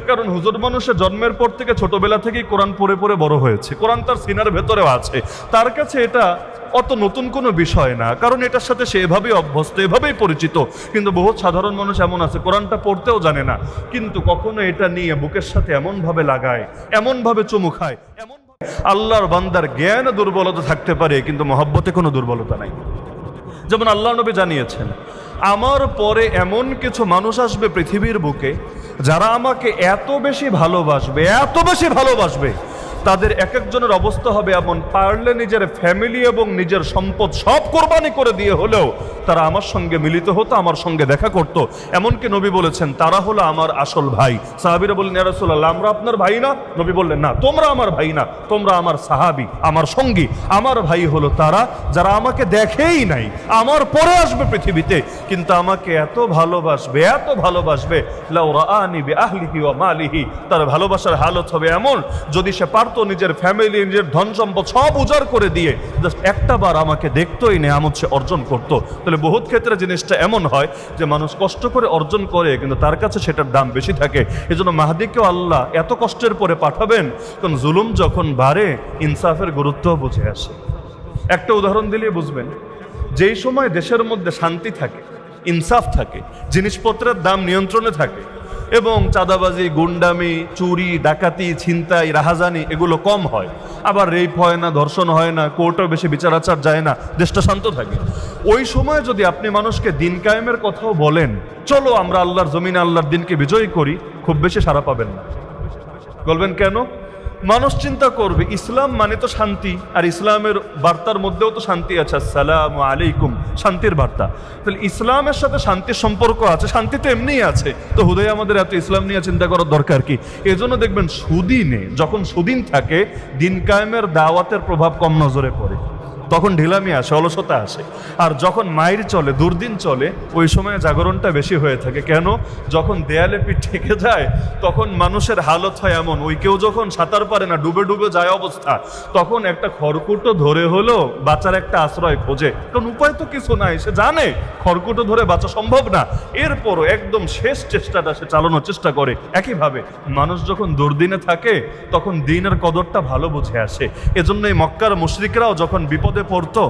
কারণ হুজুর মানুষের জন্মের পর থেকে ছোটবেলা থেকেই কোরআন পড়ে পড়ে বড় হয়েছে, কোরআন তার সিনার ভেতরেও আছে, তার কাছে এটা অত নতুন কোনো বিষয় না, কারণ এটার সাথে সে এভাবেই অভ্যস্ত, এভাবেই পরিচিত। কিন্তু বহুত সাধারণ মানুষ এমন আছে কোরআনটা পড়তেও জানে না, কিন্তু কখনো এটা নিয়ে বুকের সাথে এমনভাবে লাগায়, এমনভাবে চুমু খায়, এমন আল্লাহর বান্দার জ্ঞান দুর্বলতা থাকতে পারে কিন্তু মহব্বতে কোনো দুর্বলতা নাই। যেমন আল্লাহ নবী জানিয়েছেন, আমার পরে এমন কিছু মানুষ আসবে পৃথিবীর বুকে যারা আমাকে এত বেশি ভালোবাসবে, এত বেশি ভালোবাসবে, তাদের এক একজনের অবস্থা হবে এমন, পারলে নিজের ফ্যামিলি এবং নিজের সম্পদ সব কোরবানি করে দিয়ে হলেও তারা আমার সঙ্গে মিলিত হতো, আমার সঙ্গে দেখা করত। এমনকি নবী বলেছেন তারা হলো আমার আসল ভাই। সাহাবীরা বললেন, ইয়া রাসূলুল্লাহ, আমরা আপনার ভাই না? নবী বললেন, না, তোমরা আমার ভাই না, তোমরা আমার সাহাবী, আমার সঙ্গী। আমার ভাই হলো তারা যারা আমাকে দেখেই নাই, আমার পরে আসবে পৃথিবীতে, কিন্তু আমাকে এত ভালোবাসবে, এত ভালোবাসবে, লাউ রাআনি বিআহলিহি ওয়া মালিহি, তার ভালোবাসার হালত হবে এমন, যদি সে তো নিজের ফ্যামিলি, নিজের ধন সম্পদ সব উজাড় করে দিয়ে জাস্ট একটা বার আমাকে দেখতোই নেয়ামত সে অর্জন করতো। তাহলে বহুত ক্ষেত্রে জিনিসটা এমন হয় যে মানুষ কষ্ট করে অর্জন করে কিন্তু তার কাছে সেটার দাম বেশি থাকে। এজন্য মাহদিকেও আল্লাহ এত কষ্টের পরে পাঠাবেন, কারণ জুলুম যখন বাড়ে ইনসাফের গুরুত্ব বুঝে আসে। একটা উদাহরণ দিলে বুঝবেন, যেই সময় দেশের মধ্যে শান্তি থাকে, ইনসাফ থাকে, জিনিসপত্রের দাম নিয়ন্ত্রণে থাকে এবং চাঁদাবাজি, গুন্ডামি, চুরি, ডাকাতি, ছিনতাই, রাহাজানি এগুলো কম হয়, আবার রেপ হয় না, ধর্ষণ হয় না, কোর্টেও বেশি বিচার আচার যায় না, দেশটা শান্ত থাকে, ওই সময় যদি আপনি মানুষকে দিন কায়েমের কথাও বলেন, চলো আমরা আল্লাহর জমিনে আল্লাহর দিনকে বিজয়ী করি, খুব বেশি সাড়া পাবেন না। বলবেন কেন? মানুষ চিন্তা করবে ইসলাম মানে তো শান্তি, আর ইসলামের বার্তার মধ্যেও তো শান্তি আছে, আসসালামু আলাইকুম, শান্তির বার্তা। তাহলে ইসলামের সাথে শান্তির সম্পর্ক আছে, শান্তি তো এমনিই আছে, তো হুদাই আমাদের এত ইসলাম নিয়ে চিন্তা করার দরকার কি? এজন্য দেখবেন সুদিনে, যখন সুদিন থাকে, দিন কায়েমের দাওয়াতের প্রভাব কম নজরে পড়ে, তখন ঢিলামি আসে, অলসতা আসে। আর যখন মায়ের চলে, দুর্দিন চলে, ওই সময় জাগরণটা বেশি হয়ে থাকে। কেন? যখন দেয়ালে পিঠ ঠেকে যায় তখন মানুষের হালত হয় এমন, ওই কেউ যখন সাঁতার পারে না, ডুবে ডুবে যায় অবস্থা, তখন একটা খড়কুটো ধরে হলো বাঁচার একটা আশ্রয় খোঁজে, কারণ উপায় তো কিছু নাই, সে জানে খড়কুটো ধরে বাঁচা সম্ভব না, এরপরও একদম শেষ চেষ্টাটা সে চালানোর চেষ্টা করে। একইভাবে মানুষ যখন দুর্দিনে থাকে তখন দিনের কদরটা ভালো বুঝে আসে। এজন্য এই মক্কার মুশরিকরাও যখন বিপদে পড়তো,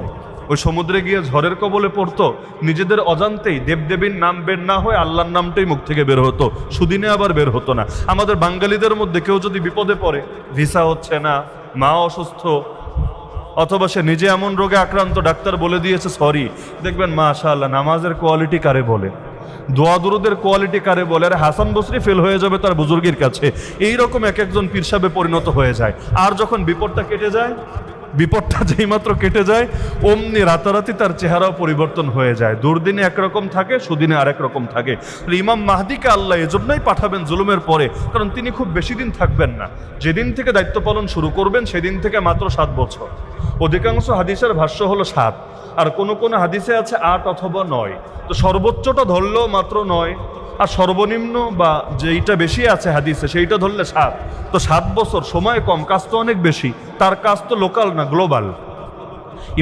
ওই সমুদ্রে গিয়ে ঝড়ের কবলে পড়তো, নিজেদের অজান্তেই দেবদেবীর নাম বের না হয়ে আল্লাহর নামটাই মুখ থেকে বের হতো, সুদিনে আবার বের হতো না। আমাদের বাঙালিদের মধ্যে কেউ যদি বিপদে পড়ে, ভিসা হচ্ছে না, মা অসুস্থ, অথবা সে নিজে এমন রোগে আক্রান্ত, ডাক্তার বলে দিয়েছে সরি, দেখবেন মাশাআল্লাহ নামাজের কোয়ালিটি কারে বলে, দোয়া দুরুদের কোয়ালিটি কারে বলে, আর হাসান বসরি ফেল হয়ে যাবে তার বুজুর্গের কাছে। এইরকম এক একজন পীর সাহেবে পরিণত হয়ে যায়। আর যখন বিপদটা কেটে যায়, বিপদটা যেই মাত্র কেটে যায়, অমনি রাতারাতি তার চেহারাও পরিবর্তন হয়ে যায়। দুর্দিনে একরকম থাকে, সুদিনে আরেক রকম থাকে। ইমাম মাহদিকে আল্লাহ এজন্যই পাঠাবেন জুলুমের পরে, কারণ তিনি খুব বেশি দিন থাকবেন না। যেদিন থেকে দায়িত্ব পালন শুরু করবেন সেদিন থেকে মাত্র 7 বছর। অধিকাংশ হাদিসের ভাষ্য হলো 7, আর কোনো কোনো হাদিসে আছে 8 অথবা 9। তো সর্বোচ্চটা ধরলেও মাত্র 9, আর সর্বনিম্ন বা যেইটা বেশি আছে হাদিসে সেইটা ধরলে 7। তো 7 বছর, সময় কম, কাজ তো অনেক বেশি। তার কাজ তো লোকাল না, গ্লোবাল।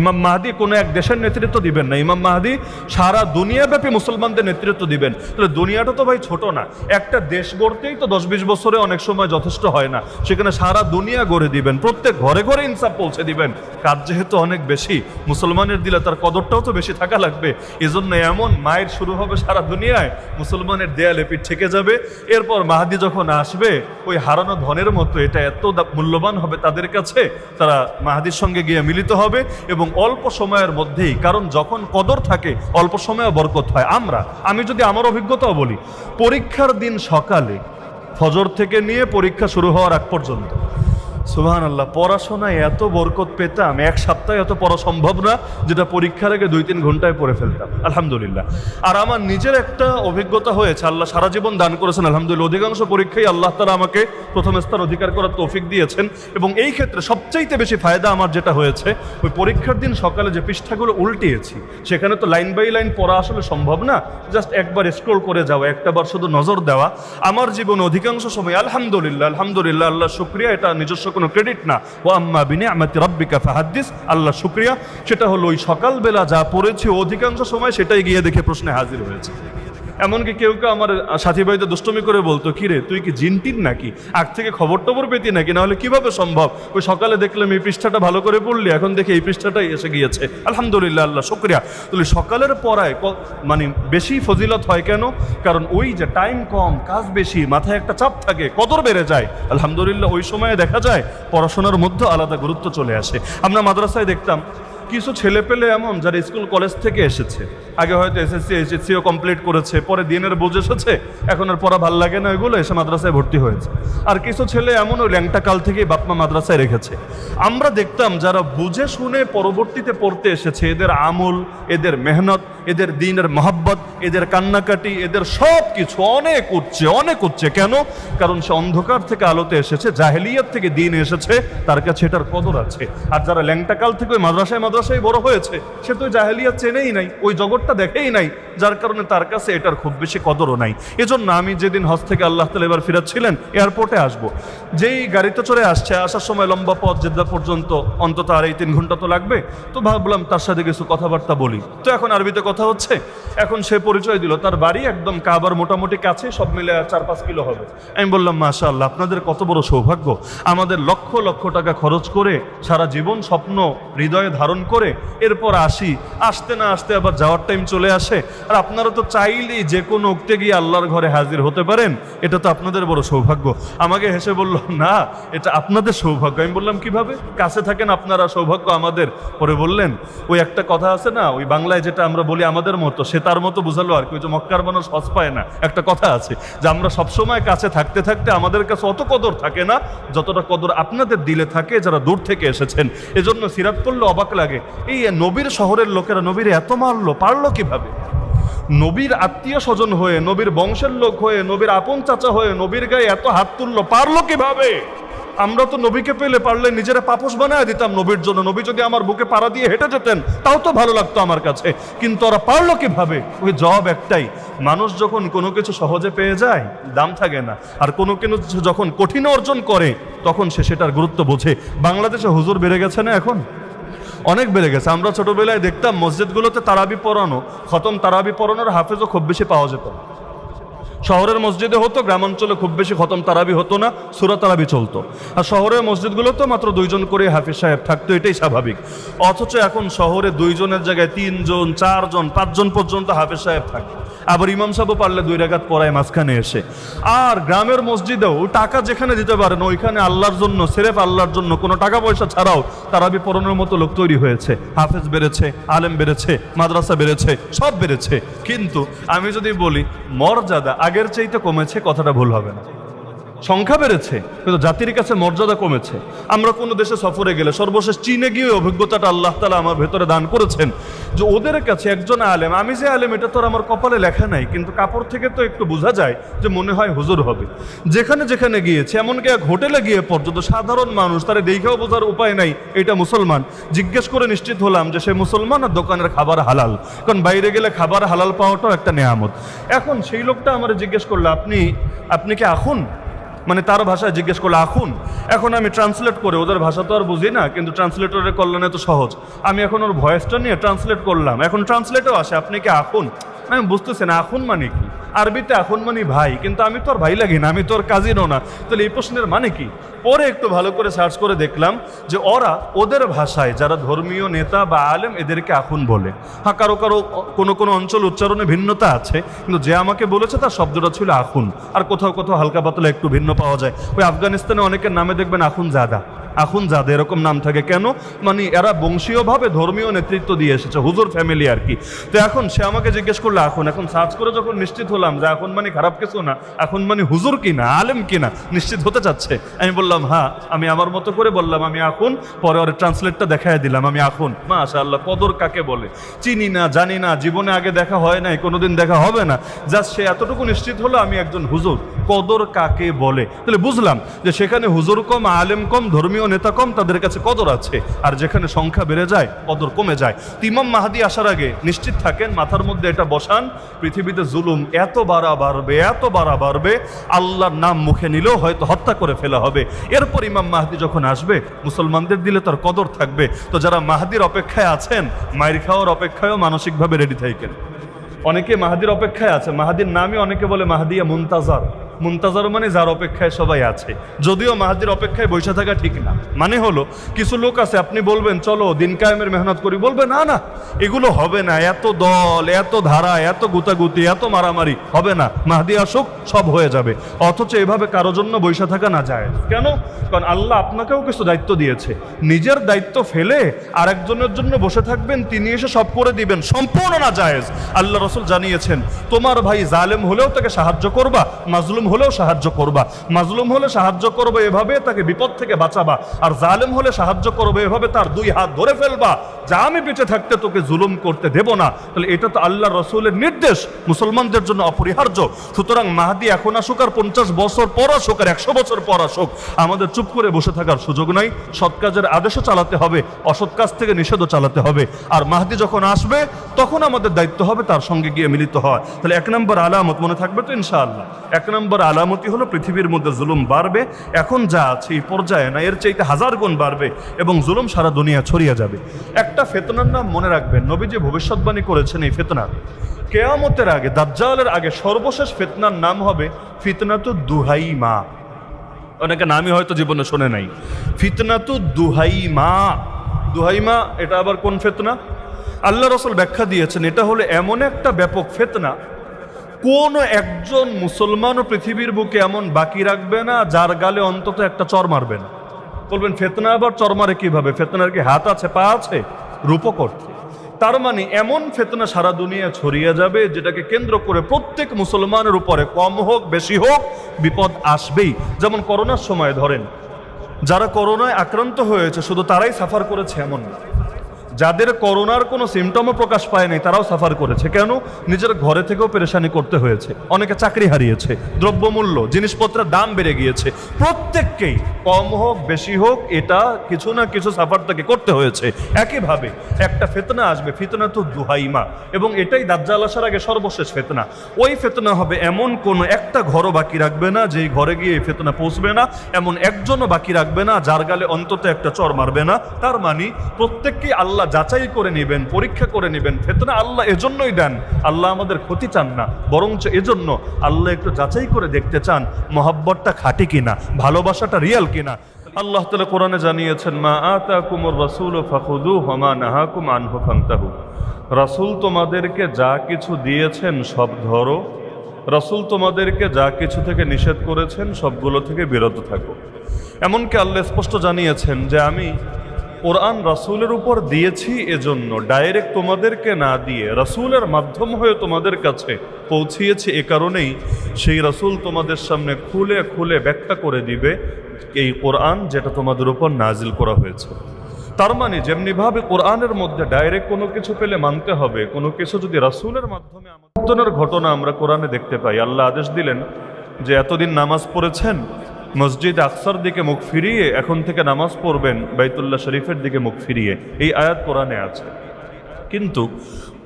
ইমাম মাহদি কোনো এক দেশের নেতৃত্ব দিবেন না, ইমাম মাহদি সারা দুনিয়াব্যাপী মুসলমানদের নেতৃত্ব দিবেন। তাহলে দুনিয়াটা তো ভাই ছোট না, একটা দেশ গড়তেই তো 10-20 বছরে অনেক সময় যথেষ্ট হয় না, সেখানে সারা দুনিয়া গড়ে দিবেন, প্রত্যেক ঘরে ঘরে ইনসাফ পৌঁছে দিবেন। কাজ যেহেতু অনেক বেশি, মুসলমানের দিলে তার কদরটাও তো বেশি থাকা লাগবে। এজন্য এমন মায়ের শুরু হবে সারা দুনিয়ায়, মুসলমানের দেয়ালে পিঠ ঠেকে যাবে। এরপর মাহদি যখন আসবে, ওই হারানো ধনের মতো এটা এত মূল্যবান হবে তাদের কাছে, তারা মাহদির সঙ্গে গিয়ে মিলিত হবে এবং অল্প সময়ের মধ্যেই, কারণ যখন কদর থাকে অল্প সময়ে বরকত হয়। আমি যদি আমার অভিজ্ঞতাও বলি, পরীক্ষার দিন সকালে ফজর থেকে নিয়ে পরীক্ষা শুরু হওয়ার আগ পর্যন্ত সুবহানাল্লাহ পড়াশোনায় এত বরকত পেতাম, এক সপ্তাহে এত পড়া সম্ভব না, যেটা পরীক্ষার আগে 2-3 ঘন্টায় পড়ে ফেলতাম আলহামদুলিল্লাহ। আর আমার নিজের একটা অভিজ্ঞতা হয়েছে, আল্লাহ সারা জীবন দান করেছেন আলহামদুলিল্লাহ। অধিকাংশ পরীক্ষায় আল্লাহ তাআলা আমাকে প্রথম স্থান অধিকার করার তৌফিক দিয়েছেন, এবং এই ক্ষেত্রে সবচাইতে বেশি ফায়দা আমার যেটা হয়েছে, ওই পরীক্ষার দিন সকালে যে পৃষ্ঠাগুলো উল্টিয়েছি, সেখানে তো লাইন বাই লাইন পড়া আসলে সম্ভব না, জাস্ট একবার স্ক্রল করে যাওয়া, একটাবার শুধু নজর দেওয়া। আমার জীবনে অধিকাংশ সময় আলহামদুলিল্লাহ আলহামদুলিল্লাহ, আল্লাহ শুকরিয়া, এটা নিজস্ব কোনো ক্রেডিট না, ওয়া আম্মা বিনিআমাতি রাব্বিকা ফাহাদ্দিস, আল্লাহ শুকরিয়া, সেটা হলো ওই সকালবেলা যা পড়েছি অধিকাংশ সময় সেটাই গিয়ে দেখে প্রশ্নে হাজির হয়েছে। এমনকি কেউ কেউ আমার সাথী ভাইদের দুষ্টমি করে বলতো, কিরে তুই কি জিনটিন নাকি, আগ থেকে খবর টবর পেতি নাকি, না হলে কিভাবে সম্ভব, ওই সকালে দেখলাম এই পৃষ্ঠাটা ভালো করে পড়লি, এখন দেখে এই পৃষ্ঠাটাই এসে গিয়েছে, আলহামদুলিল্লাহ, আল্লাহ শুকরিয়া। তাহলে সকালের পড়ায় মানে বেশি ফজিলত হয় কেন? কারণ ওই যে টাইম কম, কাজ বেশি, মাথায় একটা চাপ থাকে, কদর বেড়ে যায়। আলহামদুলিল্লাহ ওই সময়ে দেখা যায় পড়াশোনার মধ্যে আলাদা গুরুত্ব চলে আসে। আমরা মাদ্রাসায় দেখতাম কিছু ছেলে পেলে এমন যারা স্কুল কলেজ থেকে এসেছে, আগে হয়তো এসএসসি এইচএসসিও কমপ্লিট করেছে, পরে দিনের বোঝ এসেছে, এখন আর পড়া ভাল লাগে না, ওইগুলো এসে মাদ্রাসায় ভর্তি হয়েছে। আর কিছু ছেলে এমন ওই ল্যাংটা কাল থেকেই বাপমা মাদ্রাসায় রেখেছে। আমরা দেখতাম যারা বুঝে শুনে পরবর্তীতে পড়তে এসেছে, এদের আমল, এদের মেহনত, এদের দিনের মহাব্বত, এদের কান্নাকাটি, এদের সব কিছু অনেক উচ্চে। কেন? কারণ সে অন্ধকার থেকে আলোতে এসেছে, জাহেলিয়াত থেকে দিন এসেছে, তার কাছে এটার কদর আছে। আর যারা ল্যাংটা কাল থেকে ওই মাদ্রাসায় বড় হয়েছে, সে তো জাহেলিয়াত চেনেই নাই, ওই জগৎটা দেখেই নাই, যার কারণে তার কাছে এটার খুব বেশি কদরও নাই। এজন্য আমি যেদিন হজ থেকে আল্লাহ তাআলা এবার ফিরাচ্ছিলেন, এয়ারপোর্টে আসবো, যেই গাড়িতে চড়ে আসছে, আসার সময় লম্বা পথ, জেদ্দা পর্যন্ত অন্তত 2.5-3 ঘন্টা তো লাগবে, তো ভাবলাম তার সাথে কিছু কথাবার্তা বলি। তো এখন আরবিতে কথা হচ্ছে, এখন সে পরিচয় দিল তার বাড়ি একদম কাবার মোটামুটি কাছে, সব মিলে 4-5 কিলো হবে। আমি বললাম, মাশাআল্লাহ, আপনাদের কত বড় সৌভাগ্য, আমাদের লক্ষ লক্ষ টাকা খরচ করে সারা জীবন স্বপ্ন হৃদয়ে ধারণ করে এরপর আসতে না আসতে আবার যাওয়ার টাইম চলে আসে, আর আপনারা তো চাইলেই যে কোনো উক্তে গিয়ে আল্লাহর ঘরে হাজির হতে পারেন, এটা তো আপনাদের বড় সৌভাগ্য। আমাকে হেসে বলল, না, এটা আপনাদের সৌভাগ্য। আমি বললাম, কিভাবে? কাছে থাকেন আপনারা, সৌভাগ্য আমাদের। পরে বললেন, ওই একটা কথা আছে না, ওই বাংলায় যেটা আমরা বলি আমাদের মতো, সে তার মতো বুঝালো আর কি, ওই যে মক্কার মানুষ হজ পায় না, একটা কথা আছে যে আমরা সবসময় কাছে থাকতে থাকতে আমাদের কাছে অত কদর থাকে না যতটা কদর আপনাদের দিলে থাকে যারা দূর থেকে এসেছেন। এজন্য সিরাত করলে অবাক লাগে, এই নবীর শহরের লোকেরা নবীর এত পারলো কিভাবে? নবীর আত্মীয় স্বজন হয়ে, নবীর বংশের লোক হয়ে, নবীর আপন চাচা হয়ে নবীর গায়ে এত হাত তুললো, পারলো কিভাবে? আমরা তো নবীকে পেলে পারলে নিজেরা পাপোশ বানায় দিতাম নবীর জন্য, নবী যদি আমার বুকে পাড়া দিয়ে হেঁটে যেতেন তাও তো ভালো লাগতো আমার কাছে, কিন্তু ওরা পারলো কিভাবে? ওই জবাব একটাই, মানুষ যখন কোনো কিছু সহজে পেয়ে যায় দাম থাকে না, আর কোনো কিছু যখন কঠিন অর্জন করে তখন সে সেটার গুরুত্ব বোঝে। বাংলাদেশে হুজুর বেড়ে গেছে না, এখন অনেক বেড়ে গেছে। আমরা ছোটবেলায় দেখতাম মসজিদগুলোতে তারাবি পড়ানো, খতম তারাবি পড়ানোর হাফেজও খুব বেশি পাওয়া যেত। শহরের মসজিদে হতো, গ্রামাঞ্চলে খুব বেশি খতম তারাবি হতো না, সূরা তারাবি চলতো। আর শহরের মসজিদগুলোতে মাত্র 2 জন করে হাফেজ সাহেব থাকতো, এটাই স্বাভাবিক। অথচ এখন শহরে 2 জনের জায়গায় 3 জন, 4 জন, 5 জন পর্যন্ত হাফেজ সাহেব থাকে। আবার ইমাম সাহেবও পারলে 2 রাকাত পড়ায় মাঝখানে এসে। আর গ্রামের মসজিদেও টাকা যেখানে দিতে পারেন ওইখানে আল্লাহর জন্য, সেরেফ আল্লাহর জন্য, কোনো টাকা পয়সা ছাড়াও তারাবি পড়ানোর মতো লোক তৈরি হয়েছে। হাফেজ বেড়েছে, আলেম বেড়েছে, মাদ্রাসা বেড়েছে, সব বেড়েছে। কিন্তু আমি যদি বলি মর্যাদা আগের চাইতে কমেছে, কথাটা ভুল হবে না। সংখ্যা বেড়েছে কিন্তু জাতির কাছে মর্যাদা কমেছে। আমরা কোনো দেশে সফরে গেলে, সর্বশেষ চীনে গিয়ে অভিজ্ঞতাটা আল্লাহ তাআলা আমার ভেতরে দান করেছেন যে ওদের কাছে একজন আলেম, আমি যে আলেম এটা তো আমার কপালে লেখা নাই, কিন্তু কাপড় থেকে তো একটু বোঝা যায় যে মনে হয় হুজুর হবে। যেখানে যেখানে গিয়েছে, এমনকি এক হোটেলে গিয়ে পর্যন্ত সাধারণ মানুষ তারা দেখেও বোঝার উপায় নাই এটা মুসলমান। জিজ্ঞেস করে নিশ্চিত হলাম যে সে মুসলমান, আর দোকানের খাবার হালাল, কারণ বাইরে গেলে খাবার হালাল পাওয়াটাও একটা নেয়ামত। এখন সেই লোকটা আমার জিজ্ঞেস করলো, আপনি কি আখুন, মানে তার ভাষায় জিজ্ঞেস করলো আখুন। এখন আমি ট্রান্সলেট করে, ওদের ভাষা তো আর বুঝি না, কিন্তু ট্রান্সলেটরের কল্যাণে তো সহজ, আমি এখন ওর ভয়েসটা নিয়ে ট্রান্সলেট করলাম। এখন ট্রান্সলেটেও আসে, আপনি কি আখুন? আমি বুঝতেছি না আখুন মানে কি। আরবিতে আখুন মানে ভাই, কিন্তু আমি তো আর ভাই লাগি না, আমি তো আর কাজিনও না, তাহলে এই প্রশ্নের মানে কি? পরে একটু ভালো করে সার্চ করে দেখলাম যে ওরা ওদের ভাষায় যারা ধর্মীয় নেতা বা আলেম এদেরকে আখুন বলে। হ্যাঁ, কারো কোনো অঞ্চল উচ্চারণে ভিন্নতা আছে, কিন্তু যে আমাকে বলেছে তার শব্দটা ছিল আখুন। আর কোথাও কোথাও হালকা পাতলা একটু ভিন্ন পাওয়া যায়। ওই আফগানিস্তানে অনেকের নামে দেখবেন আখুন জাদা এরকম নাম থাকে। কেন? মানে এরা বংশীয়ভাবে ধর্মীয় নেতৃত্ব দিয়ে এসেছে, হুজুর ফ্যামিলি আর কি। তো এখন সে আমাকে জিজ্ঞেস করলো আখুন। এখন সার্চ করে যখন নিশ্চিত হলাম যে এখন মানে খারাপ কিছু না, এখন মানে হুজুর কিনা, আলেম কিনা নিশ্চিত হতে চাচ্ছে, আমি বললাম হ্যাঁ, আমি আমার মতো করে বললাম আমি আখুন। পরে ওর ট্রান্সলেটটা দেখায় দিলাম, আমি আখুন। মাশাআল্লাহ, কদর কাকে বলে চিনি না, জানি না, জীবনে আগে দেখা হয় নাই, কোনোদিন দেখা হবে না, জাস্ট সে এতটুকু নিশ্চিত হলো আমি একজন হুজুর। কদর কাকে বলে? তাহলে বুঝলাম যে সেখানে হুজুর কম, আলেম কম, ধর্মীয় নেতা কম, তাদের কাছে কদর আছে। আর যেখানে সংখ্যা বেড়ে যায় কদর কমে যায়। ইমাম মাহদী আসার আগে নিশ্চিত থাকেন, মাথার মধ্যে এটা বসান, পৃথিবীতে জুলুম এত বাড়া বাড়বে, আল্লাহর নাম মুখে নিলেও হয়তো হত্যা করে ফেলা হবে। এরপর ইমাম মাহদী যখন আসবে মুসলমানদের দিলে তার কদর থাকবে। তো যারা মাহদীর অপেক্ষায় আছেন, মায়ের খাওয়ার অপেক্ষায়ও মানসিকভাবে রেডি থাকেন। অনেকে মাহাদির অপেক্ষায় আছে, মাহাদির নামই অনেকে বলে মাহাদিয়া মুনতাজার। মুনতাজার মানে যার অপেক্ষায় সবাই আছে, যদিও মাহাদির অপেক্ষায় বসে থাকা ঠিক না। মানে হলো কিছু লোক আছে, আপনি বলবেন চলো দিন কায়েমের মেহনত করি, বলবে না না এগুলো হবে না, এত দল, এত ধারা, এত গুতাগুতি, এত মারামারি হবে না, মাহাদি আসুক সব হয়ে যাবে। অথচ এভাবে কারোর জন্য বসে থাকা না যায়। কেন? কারণ আল্লাহ আপনাকেও কিছু দায়িত্ব দিয়েছে, নিজের দায়িত্ব ফেলে আরেকজনের জন্য বসে থাকবেন, তিনি এসে সব করে দিবেন, সম্পূর্ণ না জায়েজ। আল্লাহ রাসূল জানিয়েছেন তোমার ভাই জালেম হলেও তাকে সাহায্য করবা, মাজলুম হলেও সাহায্য করবা। মাজলুম হলে সাহায্য করবে এভাবে তাকে বিপদ থেকে বাঁচাবা, আর জালেম হলে সাহায্য করবে এভাবে তার দুই হাত ধরে ফেলবা, যা আমি বেঁচে থাকতে তোকে জুলুম করতে দেব না। তাহলে এটা তো আল্লাহ রসুলের নির্দেশ, মুসলমানদের জন্য অপরিহার্য। সুতরাং মাহদি এখন আসুক আর 50 বছর পর আসুক আর 100 বছর পর আসুক, আমাদের চুপ করে বসে থাকার সুযোগ নাই। সৎ কাজের আদেশও চালাতে হবে, অসৎ কাজ থেকে নিষেধও চালাতে হবে। আর মাহদি যখন আসবে তখন আমাদের দায়িত্ব হবে তার সঙ্গে গিয়ে মিলিত হয়। তাহলে 1 নম্বর আলামত মনে থাকবে তো ইনশাআল্লাহ? 1 নম্বর আলামতই হলো পৃথিবীর মধ্যে জুলুম বাড়বে, এখন যা আছে এই পর্যায়ে না, এর চাইতে 1000 গুণ বাড়বে এবং জুলুম সারা দুনিয়া ছড়িয়ে যাবে। একটা ফিতনার নাম মনে রাখবেন, নবীজি ভবিষ্যৎবাণী করেছেন এই ফিতনা কিয়ামতের আগে, দাজ্জালের আগে সর্বশেষ ফিতনার নাম হবে ফিতনাতু দুহাইমা। অনেকে নামই হয়তো জীবনে শোনে নাই, ফিতনাতু দুহাইমা। দুহাইমা এটা আবার কোন ফিতনা? আল্লাহ রাসূল ব্যাখ্যা দিয়েছেন এটা হলো এমন একটা ব্যাপক ফিতনা, কোন একজন মুসলমানও পৃথিবীর বুকে এমন বাকি রাখবে না যার গালে অন্তত একটা চর মারবে না। বলবেন ফিতনা আবার চর মারে কিভাবে? ফিতনার কি হাত আছে, পা আছে? রূপকর। তার মানে এমন ফিতনা সারা দুনিয়া ছড়িয়ে যাবে যেটাকে কেন্দ্র করে প্রত্যেক মুসলমানের উপরে কম হোক বেশি হোক বিপদ আসবেই। যেমন করোনার সময় ধরেন, যারা করোনায় আক্রান্ত হয়েছে শুধু তারাই সাফার করেছে এমন না, যাদের করোনার কোনো সিমটমও প্রকাশ পায় নাই তারাও সাফার করেছে। কেন? নিজের ঘরে থেকেও পেরেশানি করতে হয়েছে, অনেকে চাকরি হারিয়েছে, দ্রব্যমূল্য জিনিসপত্রের দাম বেড়ে গিয়েছে। প্রত্যেককেই কম হোক বেশি হোক এটা কিছু না কিছু সাফার তাকে করতে হয়েছে। একইভাবে একটা ফিতনা আসবে, ফিতনা তো দুহাইমা, এবং এটাই দাজ্জাল আসার আগে সর্বশেষ ফিতনা। ওই ফিতনা হবে এমন কোনো একটা ঘরও বাকি রাখবে না যেই ঘরে গিয়ে এই ফিতনা পৌঁছবে না, এমন একজনও বাকি রাখবে না যার গালে অন্তত একটা চর মারবে না। তার মানে প্রত্যেককেই আল্লাহ যাচাই করে নেবেন, পরীক্ষা করে নেবেন। ফিতনা আল্লাহ এজন্যই দেন, আল্লাহ আমাদের ক্ষতি চান না, বরঞ্চ এজন্য আল্লাহ একটু যাচাই করে দেখতে চান মহব্বতটা খাঁটি কিনা, ভালোবাসাটা রিয়েল কিনা। আল্লাহ তাআলা কোরআনে জানিয়েছেন মা আতাকুমুর রাসূলু ফাখুযুহু ওয়া মা নাহাকুম আনহু ফান্তাহু। রাসূল তোমাদেরকে যা কিছু দিয়েছেন সব ধরো, রাসূল তোমাদেরকে যা কিছু থেকে নিষেধ করেছেন সবগুলো থেকে বিরত থাকো। এমনকি আল্লাহ স্পষ্ট জানিয়েছেন যে আমি কোরআন রাসূলের উপর দিয়েছি এজন্য ডাইরেক্ট তোমাদেরকে না দিয়ে রাসূলের মাধ্যম হয়ে তোমাদের কাছে পৌঁছিয়েছি, এ কারণেই সেই রাসূল তোমাদের সামনে খুলে খুলে ব্যাখ্যা করে দিবে এই কোরআন যেটা তোমাদের উপর নাজিল করা হয়েছে। তার মানে যেমনিভাবে কোরআনের মধ্যে ডাইরেক্ট কোনো কিছু পেলে মানতে হবে, কোনো কিছু যদি রাসূলের মাধ্যমে আমাদের ঘটনা আমরা কোরআনে দেখতে পাই। আল্লাহ আদেশ দিলেন যে এতদিন নামাজ পড়েছেন, মসজিদ আকসার দিকে মুখ ফিরিয়ে এখন থেকে নামাজ পড়বেন বাইতুল্লাহ শরীফের দিকে মুখ ফিরিয়ে। এই আয়াত কোরআনে আছে, কিন্তু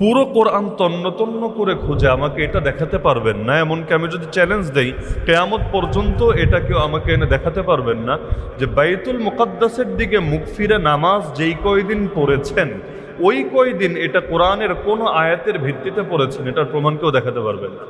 পুরো কোরআন তন্ন তন্ন করে খুঁজে আমাকে এটা দেখাতে পারবেন না। এমনকি আমি যদি চ্যালেঞ্জ দেই কিয়ামত পর্যন্ত এটা কেউ আমাকে এনে দেখাতে পারবেন না যে বাইতুল মুকাদ্দাসের দিকে মুখ ফিরে নামাজ যেই কয়দিন পড়েছেন ওই কয়দিন এটা কোরআনের কোনো আয়াতের ভিত্তিতে পড়েছেন, এটার প্রমাণ কেউ দেখাতে পারবেন না।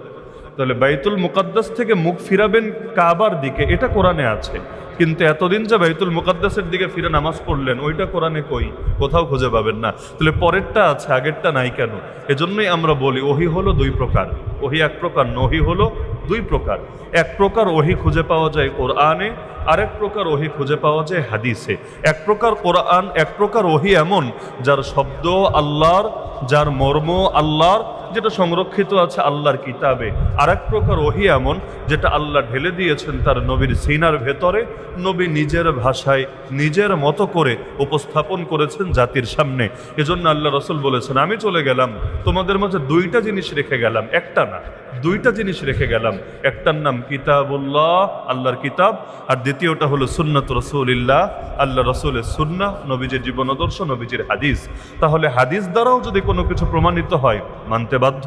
তাহলে বাইতুল মুকাদ্দাস থেকে মুখ ফিরাবেন কাবার দিকে, এটা কোরআনে আছে, কিন্তু এতদিন যে বাইতুল মুকাদ্দাসের দিকে ফিরে নামাজ পড়লেন ওইটা কোরআনে কই? কোথাও খুঁজে পাবেন না। তাহলে পরেরটা আছে, আগেরটা নাই কেন? এজন্যই আমরা বলি ওহী হলো 2 প্রকার, ওহী 1 প্রকার, ওহী হলো 2 প্রকার। 1 প্রকার ওহী খুঁজে পাওয়া যায় কোরআনে, আরেক প্রকার ওহী খুঁজে পাওয়া যায় হাদিসে। 1 প্রকার কোরআন, 1 প্রকার ওহী এমন যার শব্দ আল্লাহর, যার মর্ম আল্লাহর, যেটা সংরক্ষিত আছে আল্লাহর কিতাবে। আর এক প্রকার ওহী এমন যেটা আল্লাহ ঢেলে দিয়েছেন তার নবীর সিনার ভেতরে, নবী নিজের ভাষায় নিজের মতো করে উপস্থাপন করেছেন জাতির সামনে। এজন্য আল্লাহ রাসূল বলেছেন আমি চলে গেলাম তোমাদের মাঝে 2টা জিনিস রেখে গেলাম, একটা না 2টা জিনিস রেখে গেলাম। একটার নাম কিতাবুল্লাহ, আল্লাহর কিতাব, আর দ্বিতীয়টা হলো সুন্নাত রাসূলিল্লাহ, আল্লাহ রাসূলের সুন্নাহ, নবীজির জীবন আদর্শ, নবীজির হাদিস। তাহলে হাদিস দ্বারাও যদি কোনো কিছু প্রমাণিত হয় মানতে বাধ্য,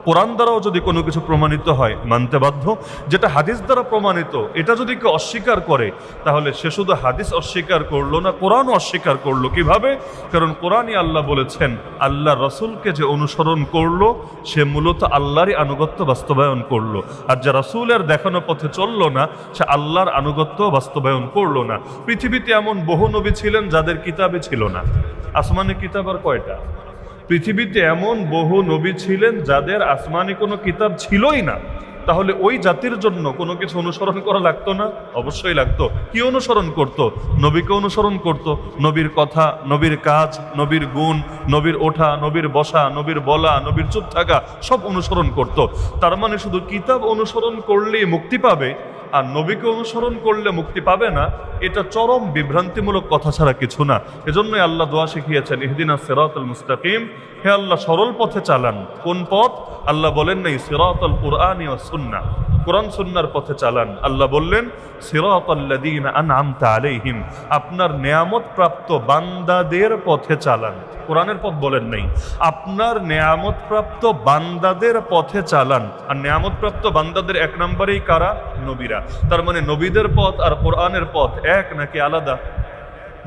কোরআন দ্বারাও যদি কোনো কিছু প্রমাণিত হয় মানতে বাধ্য, যেটা হাদিস দ্বারা প্রমাণিত এটা যদি কেউ অস্বীকার করে তাহলে সে শুধু হাদিস অস্বীকার করলো না, কোরআনও অস্বীকার করলো। কিভাবে? কারণ কোরআনই আল্লাহ বলেছেন আল্লাহ রসুলকে যে অনুসরণ করলো সে মূলত আল্লাহরই আনুগত্য বাস্তবায়ন করলো, আর যে রাসূলের দেখানো পথে চললো না সে আল্লাহর আনুগত্য বাস্তবায়ন করলো না। পৃথিবীতে এমন বহু নবী ছিলেন যাদের কিতাবে ছিল না। আসমানি কিতাব আর কয়টা? পৃথিবীতে এমন বহু নবী ছিলেন যাদের আসমানি কোনো কিতাব ছিলই না। তাহলে ওই জাতির জন্য কোনো কিছু অনুসরণ করা লাগতো না? অবশ্যই লাগতো। কি অনুসরণ করত? নবীকে অনুসরণ করত। নবীর কথা, নবীর কাজ, নবীর গুণ, নবীর ওঠা, নবীর বসা, নবীর বলা, নবীর চুপ থাকা সব অনুসরণ করত। তার মানে শুধু কিতাব অনুসরণ করলেই মুক্তি পাবে আর নবীকে অনুসরণ করলে মুক্তি পাবে না, এটা চরম বিভ্রান্তিমূলক কথা ছাড়া কিছু না। এজন্যই আল্লাহ দোয়া শিখিয়েছেন ইহদিনাস সিরাতাল মুস্তাকিম, হে আল্লাহ সরল পথে চালান। কোন পথ? আল্লাহ বলেন নাই সিরাতাল কুরআনি ওয়াস সুন্নাহ, কোরআন সুন্নাহর পথে চালান। আল্লাহ বললেন সিরাতাল্লাযীনা আন'আমতা আলাইহিম, আপনার নেয়ামত প্রাপ্ত বান্দাদের পথে চালান। কোরআনের পথ বলেন নাই, আপনার নেয়ামত প্রাপ্ত বান্দাদের পথে চালান। আর নেয়ামত প্রাপ্ত বান্দাদের এক নম্বরেই কারা? নবীরা। তার মানে নবীদের পথ আর কোরআনের পথ এক নাকি আলাদা?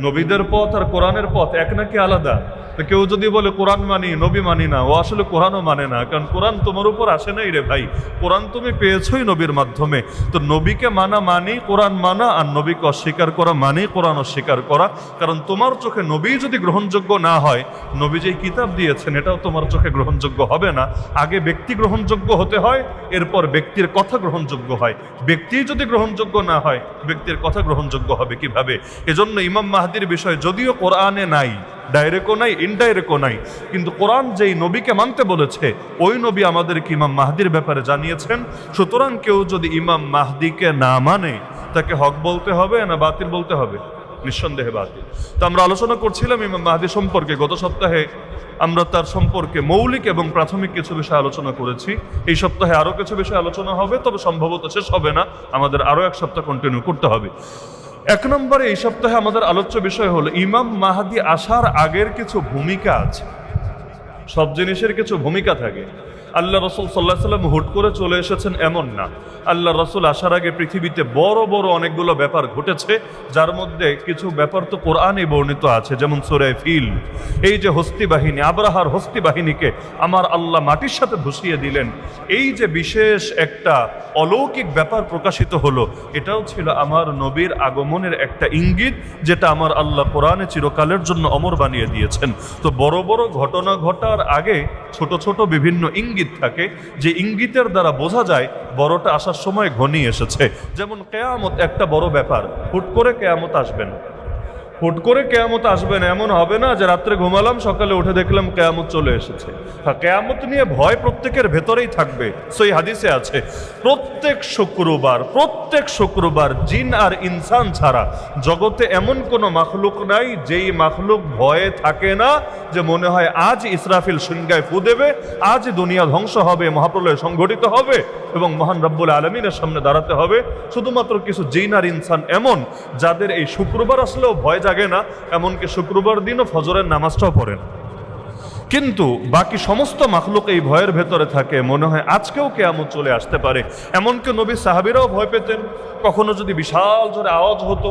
নবীদের পথ আর কোরআনের পথ এক নাকি আলাদা? তো কেউ যদি বলে কোরআন মানি নবী মানি না, ও আসলে কোরআনও মানে না। কারণ কোরআন তোমার উপর আসে নাই রে ভাই, কোরআন তুমি পেয়েছই নবীর মাধ্যমে। তো নবীকে মানা মানি কোরআন মানা, আর নবীকে অস্বীকার করা মানি কোরআন অস্বীকার করা। কারণ তোমার চোখে নবী যদি গ্রহণযোগ্য না হয়, নবী যেই কিতাব দিয়েছেন এটাও তোমার চোখে গ্রহণযোগ্য হবে না। আগে ব্যক্তি গ্রহণযোগ্য হতে হয়, এরপর ব্যক্তির কথা গ্রহণযোগ্য হয়। ব্যক্তি যদি গ্রহণযোগ্য না হয়, ব্যক্তির কথা গ্রহণযোগ্য হবে কিভাবে? এজন্য ইমাম মাহদির বিষয় যদিও কোরআনে নাই, ডাইরেক্টও নাই, ইনডাইরেক্টও নাই, কিন্তু কোরআন যেই নবীকে মানতে বলেছে ওই নবী আমাদেরকে ইমাম মাহদির ব্যাপারে জানিয়েছেন। সুতরাং কেউ যদি ইমাম মাহদিকে না মানে তাকে হক বলতে হবে না বাতিল বলতে হবে? নিঃসন্দেহে বাতিল। তো আমরা আলোচনা করছিলাম ইমাম মাহদি সম্পর্কে। গত সপ্তাহে আমরা তার সম্পর্কে মৌলিক এবং প্রাথমিক কিছু বিষয় আলোচনা করেছি। এই সপ্তাহে আরো কিছু বিষয় আলোচনা হবে, তবে সম্ভবত শেষ হবে না, আমাদের আরো এক সপ্তাহ কন্টিনিউ করতে হবে। এক নম্বরে এই সপ্তাহে আমাদের আলোচ্য বিষয় হলো ইমাম মাহদি আসার আগের কিছু ভূমিকা আছে। সব জিনিসের কিছু ভূমিকা থাকে। আল্লাহ রসুল সাল্লাল্লাহু আলাইহি সাল্লাম হুট করে চলে এসেছেন এমন না। আল্লাহ রসুল আসার আগে পৃথিবীতে বড় বড় অনেকগুলো ব্যাপার ঘটেছে, যার মধ্যে কিছু ব্যাপার তো কোরআনে বর্ণিত আছে, যেমন সূরা ফিল। এই যে হস্তি বাহিনী, আবরাহার হস্তি বাহিনীকে আমার আল্লাহ মাটির সাথে ধসিয়ে দিলেন, এই যে বিশেষ একটা অলৌকিক ব্যাপার প্রকাশিত হলো, এটাও ছিল আমার নবীর আগমনের একটা ইঙ্গিত, যেটা আমার আল্লাহ কোরআনে চিরকালের জন্য অমর বানিয়ে দিয়েছেন। তো বড় বড় ঘটনা ঘটার আগে ছোট ছোট বিভিন্ন ইঙ্গিত থাকে, যে ইঙ্গিতের দ্বারা বোঝা যায় বড়টা আসার সময় ঘনিয়ে এসেছে। যেমন কেয়ামত একটা বড় ব্যাপার, হুট করে কেয়ামত আসবে না। হুট করে কেয়ামত আসবে না, এমন হবে না যে রাত্রে ঘুমালাম সকালে উঠে দেখলাম কেয়ামত চলে এসেছে। হ্যাঁ, কেয়ামত নিয়ে ভয় প্রত্যেকের ভেতরেই থাকবে। সই হাদিসে আছে প্রত্যেক শুক্রবার জিন আর ইনসান ছাড়া জগতে এমন কোনো মাখলুক নাই যেই মাখলুক ভয়ে থাকে না, যে মনে হয় আজ ইসরাফিল সিংহায় ফু দেবে, আজ দুনিয়া ধ্বংস হবে, মহাপ্রলয় সংঘটিত হবে এবং মহান রব্বুল আলামিনের সামনে দাঁড়াতে হবে। শুধুমাত্র কিছু জিন আর ইনসান এমন যাদের এই শুক্রবার আসলেও ভয় জাগে না, এমনকি শুক্রবার দিনও ফজরের নামাজটাও পড়ে না। কিন্তু বাকি সমস্ত মাখলুক এই ভয়ের ভেতরে থাকে, মনে হয় আজকেও কিয়ামত চলে আসতে পারে। এমনকি নবী সাহাবীরাও ভয় পেতেন। কখনো যদি বিশাল জোরে আওয়াজ হতো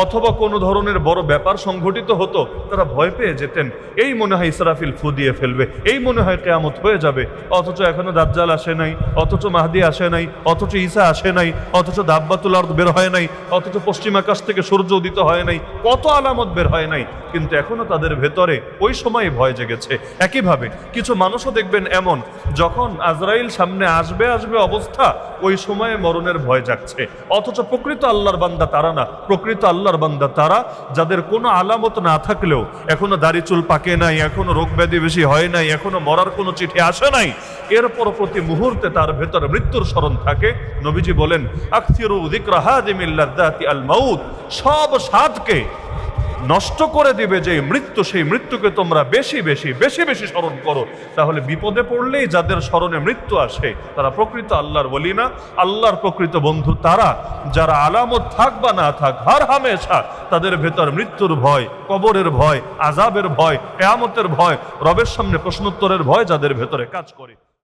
অথবা কোনো ধরনের বড় ব্যাপার সংঘটিত হতো, তারা ভয় পেয়ে যেতেন। এই মনে হয় ইসরাফিল ফু দিয়ে ফেলবে, এই মনে হয় কিয়ামত হয়ে যাবে। অথচ এখনো দাজ্জাল আসে নাই, অথচ মাহদি আসে নাই, অথচ ঈসা আসে নাই, অথচ দাব্বাতুল আরদ বের হয় নাই, অথচ পশ্চিম আকাশ থেকে সূর্য উদিত হয় নাই, কত আলামত বের হয় নাই, কিন্তু এখনো তাদের ভেতরে ওই সময় ভয় জেগেছে। একইভাবে কিছু মানুষও দেখবেন এমন, যখন আজরাইল সামনে আসবে অবস্থা, ওই সময়ে মরণের ভয় জাগছে। অথচ প্রকৃত আল্লাহর বান্দা তারা না। প্রকৃত আল্লাহর বান্দা তারা যাদের কোনো আলামত না থাকলেও, এখনো দাড়ি চুল পাকে নাই, এখনো রোগ ব্যাধি বেশি হয় নাই, এখনো মরার কোনো চিঠি আসে নাই, এরপর প্রতি মুহূর্তে তার ভেতরে মৃত্যুর স্মরণ থাকে। নবীজি বলেন আকসিরু যিকরা হাদিমিল লাযযাতি আল মাউত, সব স্বাদকে নষ্ট করে দিবে যে মৃত্যু, সেই মৃত্যুকে তোমরা বেশি বেশি বেশি বেশি স্মরণ করো। তাহলে বিপদে পড়লেই যাদের স্মরণে মৃত্যু আসে তারা প্রকৃত আল্লাহর ওলি না। আল্লাহর প্রকৃত বন্ধু তারা যারা আলামত থাক বা না থাক, হর হামেশা তাদের ভেতর মৃত্যুর ভয়, কবরের ভয়, আযাবের ভয়, কিয়ামতের ভয়, রবের সামনে প্রশ্নোত্তরের ভয় যাদের ভেতরে কাজ করে।